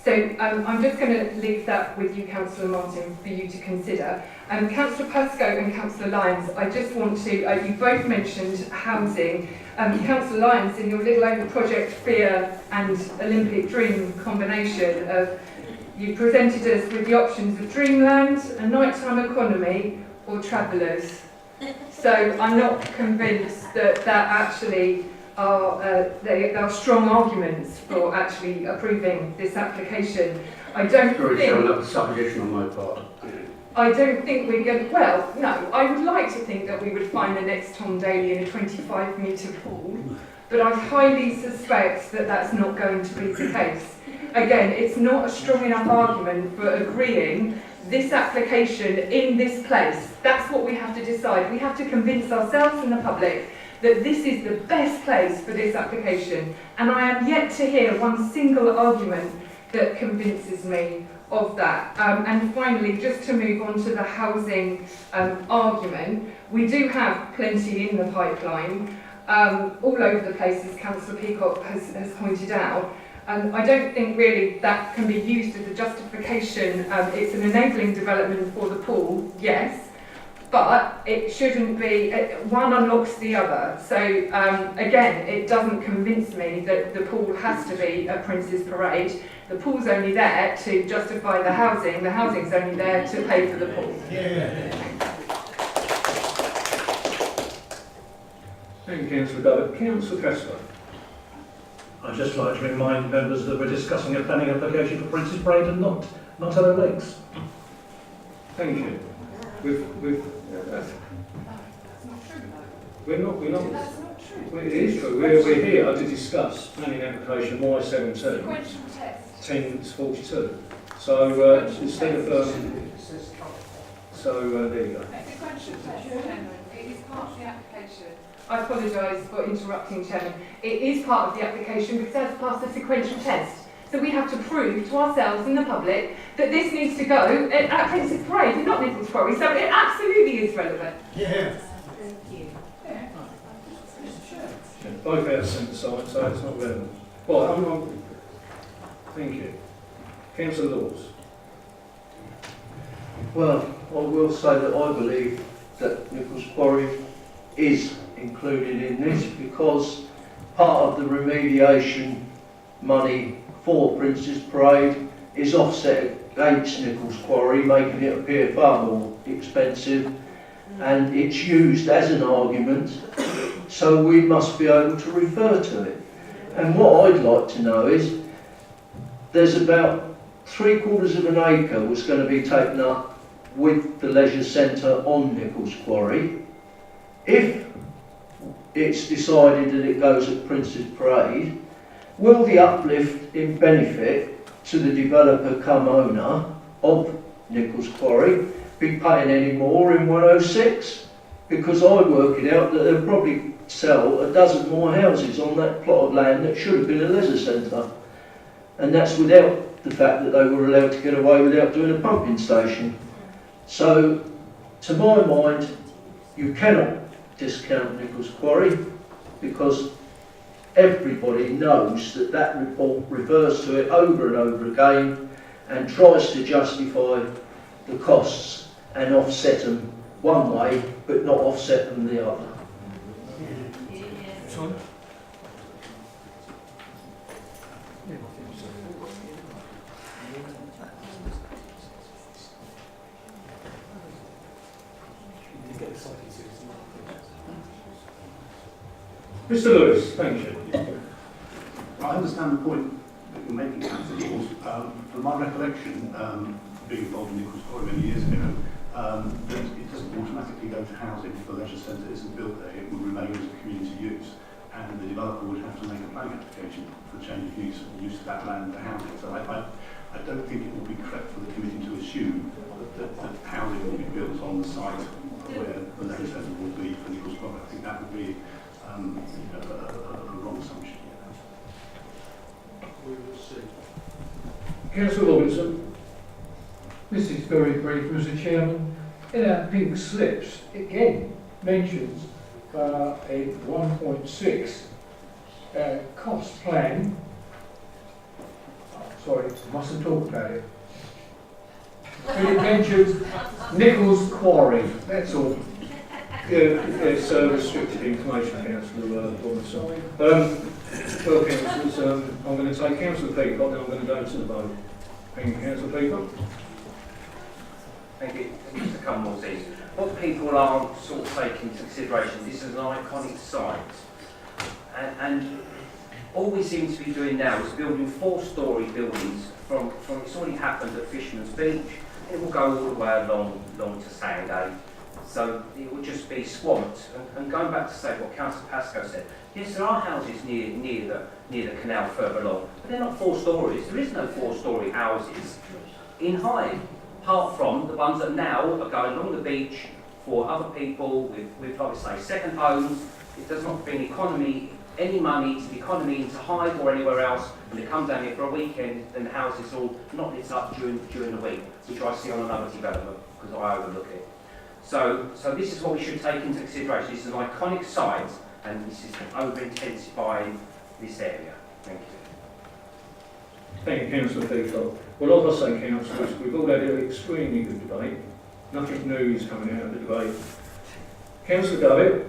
So I'm just going to leave that with you, Councillor Martin, for you to consider. Councillor Pascoe and Councillor Lyons, I just want to, you both mentioned housing. Councillor Lyons, in your little over Project Fear and Olympic Dream combination of, you presented us with the options of Dreamland, a nighttime economy, or Travellers. So I'm not convinced that actually there are strong arguments for actually approving this application. I don't think... That's a supposition on my part. I don't think we're going to... Well, no, I would like to think that we would find the next Tom Daly in a 25-metre pool, but I highly suspect that that's not going to be the case. Again, it's not a strong enough argument for agreeing this application in this place. That's what we have to decide. We have to convince ourselves and the public that this is the best place for this application. And I am yet to hear one single argument that convinces me of that. And finally, just to move on to the housing argument, we do have plenty in the pipeline, all over the place, as Councillor Peacock has pointed out. I don't think really that can be used as a justification. It's an enabling development for the pool, yes, but it shouldn't be, one unlocks the other. So again, it doesn't convince me that the pool has to be at Prince's Parade. The pool's only there to justify the housing's only there to pay for the pool. Yeah. Thank you, Councillor Dowick. Councillor Pascoe. I'd just like to remind members that we're discussing a planning application for Prince's Parade and not Hello Lakes. Thank you. We're not. That's not true. Well, it is true. We're here to discuss planning application Y17. Sequential test. 1042. So instead of there you go. Sequential test, Chairman. It is part of the application. I apologise for interrupting, Chairman. It is part of the application because that's passed the sequential test. So we have to prove to ourselves and the public that this needs to go at Prince's Parade and not Nichols Quarry. So it absolutely is relevant. Yeah. Thank you. Yeah. Both out of centre side, so it's not relevant. Well, thank you. Councillor Laws. Well, I will say that I believe that Nichols Quarry is included in this because part of the remediation money for Prince's Parade is offset against Nichols Quarry, making it appear far more expensive, and it's used as an argument, so we must be able to refer to it. And what I'd like to know is, there's about 3/4 of an acre was going to be taken up with the leisure centre on Nichols Quarry. If it's decided that it goes at Prince's Parade, will the uplift in benefit to the developer come owner of Nichols Quarry be paying any more in 106? Because I work it out that they'll probably sell a dozen more houses on that plot of land that should have been a leisure centre. And that's without the fact that they were allowed to get away without doing a pumping station. So, to my mind, you cannot discount Nichols Quarry, because everybody knows that that report refers to it over and over again and tries to justify the costs and offset them one way but not offset them the other. Mr. Lewis, thank you. I understand the point that you're making, Councillor Laws. From my recollection, being involved in Nichols Quarry many years ago, that it doesn't automatically go to housing if the leisure centre isn't built there. It would remain as a community use, and the developer would have to make a planning application for change of use and use of that land for housing. So I don't think it would be correct for the committee to assume that housing will be built on the site where the leisure centre would be for Nichols Quarry. I think that would be a wrong assumption. We will see. Councillor Robinson. This is very brief, Mr. Chairman. In our pink slips, again, mentions a 1.6 cost plan. Sorry, I mustn't talk about it. But it mentions Nichols Quarry, that's all. Yeah, it's restricted information, Councillor Robinson. Well, councillors, I'm going to take Councillor Peacock, then I'm going to go to the vote. Thank you, Councillor Peacock. Thank you. Just a couple more things. What people aren't sort of taking into consideration, this is an iconic site. And all we seem to be doing now is building 4-storey buildings from it's already happened at Fisherman's Beach. It will go all the way along to Sandgate. So it will just be swamped. And going back to say what Councillor Pascoe said, yes, there are houses near the canal further along, but they're not 4 storeys. There is no 4-storey houses in Hythe, apart from the ones that now are going along the beach for other people with like I say, second homes. It does not bring any money to the economy into Hythe or anywhere else, and they come down here for a weekend and the house is all not lit up during the week, which I see on another development because I overlook it. So this is what we should take into consideration. This is an iconic site, and this is over-intensifying this area. Thank you. Thank you, Councillor Peacock. Well, like I say, councillors, we've all had an extremely good debate. Nothing new is coming out of the debate. Councillor Davitt.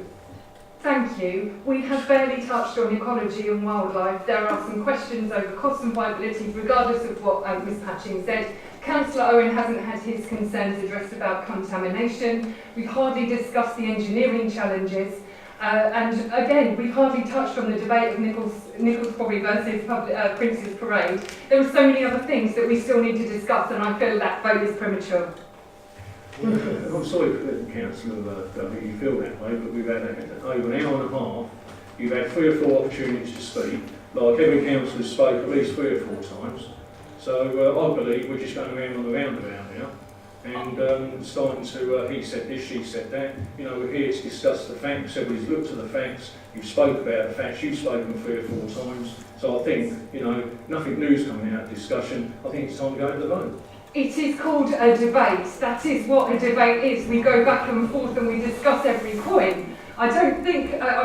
Thank you. We have barely touched on ecology and wildlife. There are some questions over cost and viability, regardless of what Ms Patching said. Councillor Owen hasn't had his concerns addressed about contamination. We've hardly discussed the engineering challenges. And again, we've hardly touched on the debate of Nichols Quarry versus Prince's Parade. There are so many other things that we still need to discuss, and I feel that vote is premature. I'm sorry for letting Councillor Davitt, you feel that way, but we've had over an hour and a half. You've had 3 or 4 opportunities to speak. Like every councillor spoke at least 3 or 4 times. So I believe we're just going around on the roundabout now. And starting to, he said this, she said that. You know, we're here to discuss the facts. Everybody's looked at the facts. You've spoke about the facts. You've spoken 3 or 4 times. So I think, you know, nothing new's coming out of discussion. I think it's time to go to the vote. It is called a debate. That is what a debate is. We go back and forth and we discuss every point. I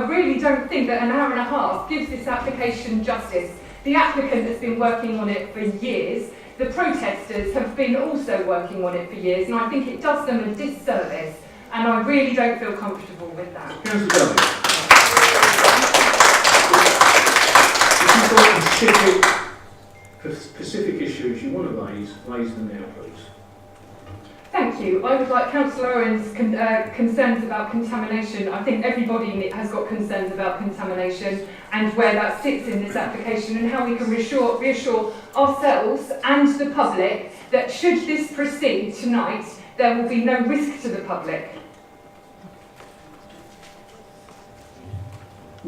really don't think that an hour and a half gives this application justice. The applicant has been working on it for years. The protesters have been also working on it for years, and I think it does them a disservice, and I really don't feel comfortable with that. Councillor Davitt. If you've got specific issues you want to raise them now, please. Thank you. I would like Councillor Owen's concerns about contamination. I think everybody has got concerns about contamination and where that sits in this application, and how we can reassure ourselves and the public that should this proceed tonight, there will be no risk to the public.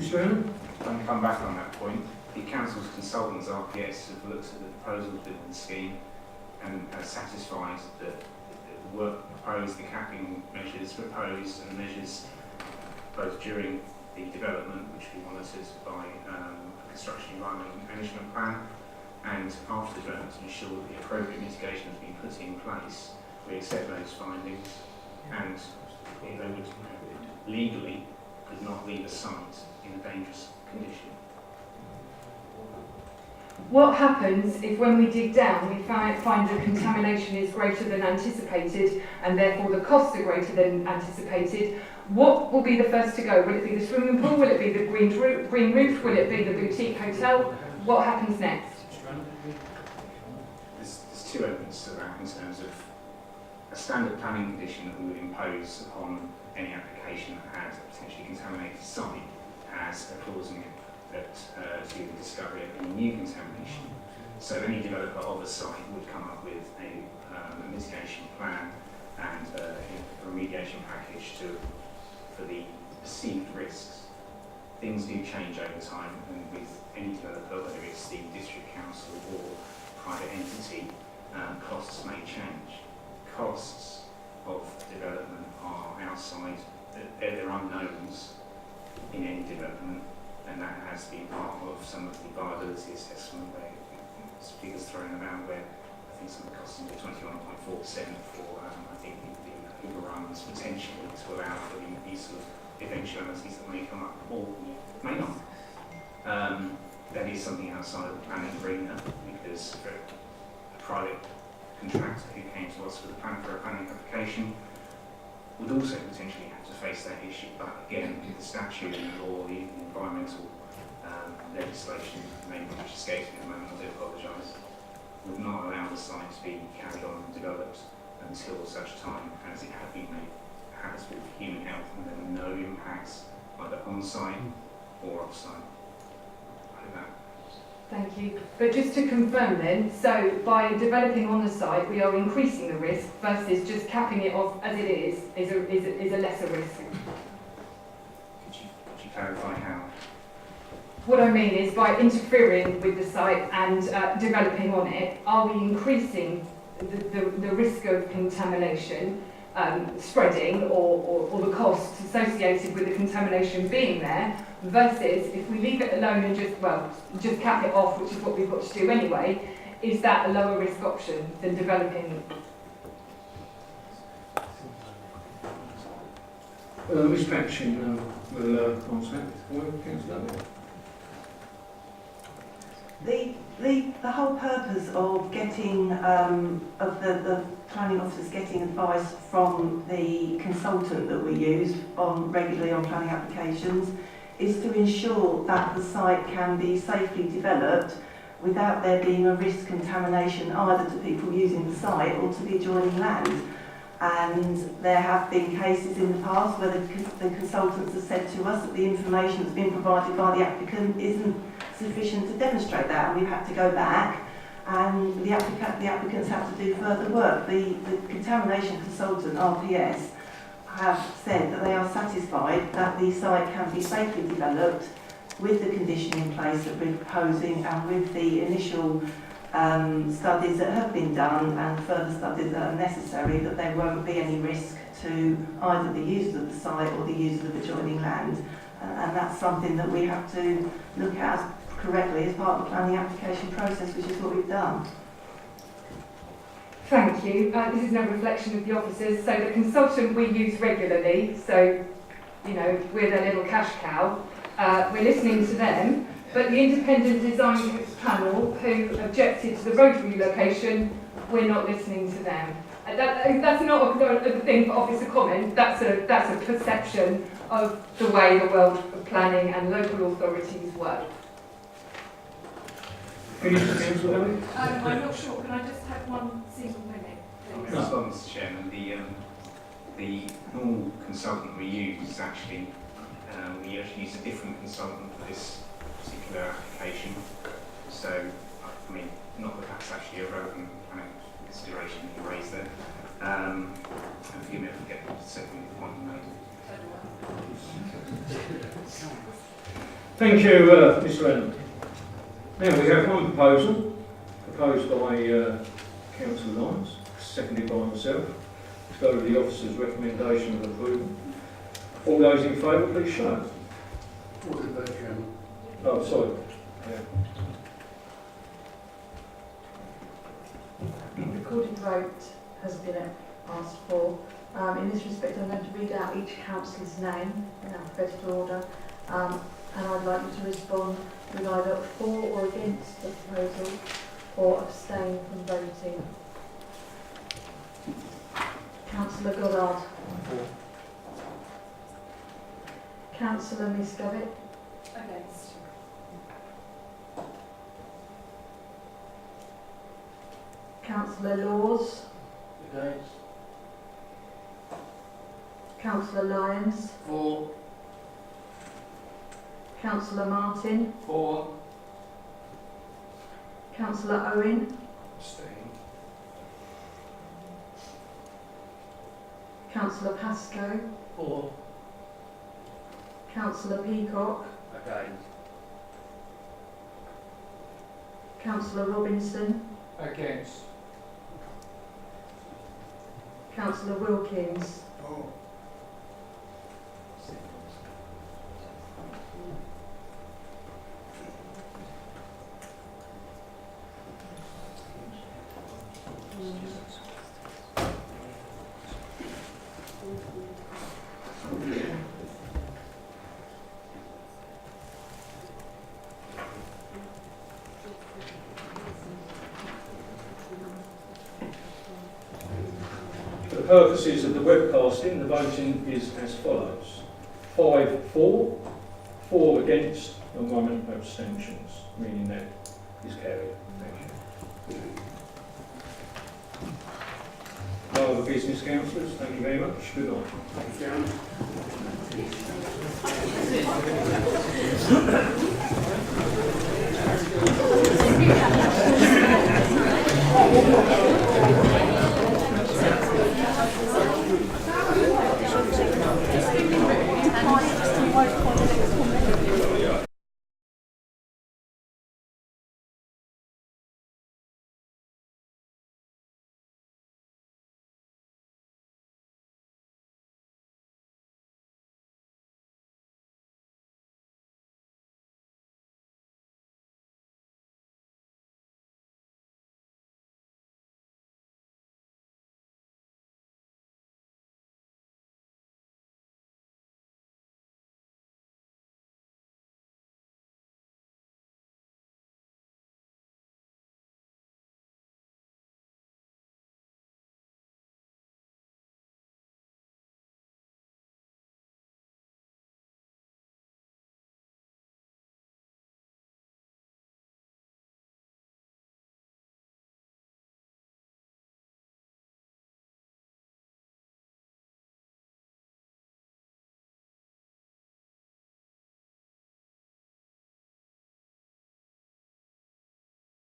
Mr. Allen? I can come back on that point. The council's consultants, RPS, have looked at the proposals within the scheme and are satisfied that the work proposed, the capping measures proposed and measures both during the development, which we monitored by a construction environmental management plan, and after development to ensure that the appropriate mitigation has been put in place. We accept those findings and they would legally could not leave a site in a dangerous condition. What happens if when we dig down we find the contamination is greater than anticipated and therefore the costs are greater than anticipated? What will be the first to go? Will it be the swimming pool? Will it be the green roof? Will it be the boutique hotel? What happens next? There's two elements to that in terms of a standard planning condition that we would impose upon any application that has a potentially contaminated site has a clause in it that to the discovery of any new contamination. So any developer of a site would come up with a mitigation plan and a remediation package for the perceived risks. Things do change over time, and with any developer, whether it's the district council or private entity, costs may change. Costs of development are outside, they're unknowns in any development, and that has been part of some of the viability assessment where figures thrown around where I think some of the costs are 21.4% for I think the overruns potentially to allow for these sort of eventualities that may come up or may not. That is something outside of the planning arena because for a private contractor who came to us for a planning application would also potentially have to face that issue. But again, the statute and the law, the environmental legislation, name which escapes me at the moment, I do apologise, would not allow the site to be carried on and developed until such time as it had been made hazardous with human health and there were no impacts either on site or off site. I hope that. Thank you. But just to confirm then, so by developing on the site, we are increasing the risk versus just capping it off as it is a lesser risk. Could you clarify how? What I mean is by interfering with the site and developing on it, are we increasing the risk of contamination spreading or the costs associated with the contamination being there versus if we leave it alone and just cap it off, which is what we've got to do anyway, is that a lower risk option than developing? Ms. Patchin will answer that. The whole purpose of getting of the planning officers getting advice from the consultant that we use regularly on planning applications is to ensure that the site can be safely developed without there being a risk contamination either to people using the site or to the adjoining land. And there have been cases in the past where the consultants have said to us that the information that's been provided by the applicant isn't sufficient to demonstrate that, and we've had to go back and the applicants have to do further work. The contamination consultant, RPS, have said that they are satisfied that the site can be safely developed with the condition in place that we're proposing and with the initial studies that have been done and further studies that are necessary, that there won't be any risk to either the users of the site or the users of adjoining land. And that's something that we have to look at correctly as part of the planning application process, which is what we've done. Thank you. This is no reflection of the officers. So the consultant we use regularly, so, you know, we're their little cash cow, we're listening to them, but the independent design panel who objected to the road relocation, we're not listening to them. That's not a thing for officer comment, that's a perception of the way the world of planning and local authorities work. I'm not sure, can I just have one single minute? In response, Mr. Chairman, the normal consultant we use is actually, we actually use a different consultant for this particular application. So, I mean, not that that's actually a relevant consideration that you raised there. And forgive me if I forget the second point you made. Thank you, Mr. Lennon. Now we have one proposal, proposed by Councillor Lyons, seconded by myself, to go with the officer's recommendation of approval. All those in favour, please show. Order the vote, Chairman. Oh, sorry. Yeah. Recorded vote has been asked for. In this respect, I'm going to read out each councillor's name in alphabetical order, and I'd like you to respond with either for or against the proposal or abstain from voting. Councillor Goddard. Councillor Miscavige. Against. Councillor Laws. Against. Councillor Lyons. For. Councillor Martin. For. Councillor Owen. Abstain. Councillor Pascoe. For. Councillor Peacock. Against. Councillor Robinson. Against. Councillor Wilkins. For. For the purposes of the webcasting, the voting is as follows. 5 for, 4 against, and 1 abstentions, meaning that is carried. Thank you. No other business, councillors. Thank you very much. Good night. Thank you, Chairman.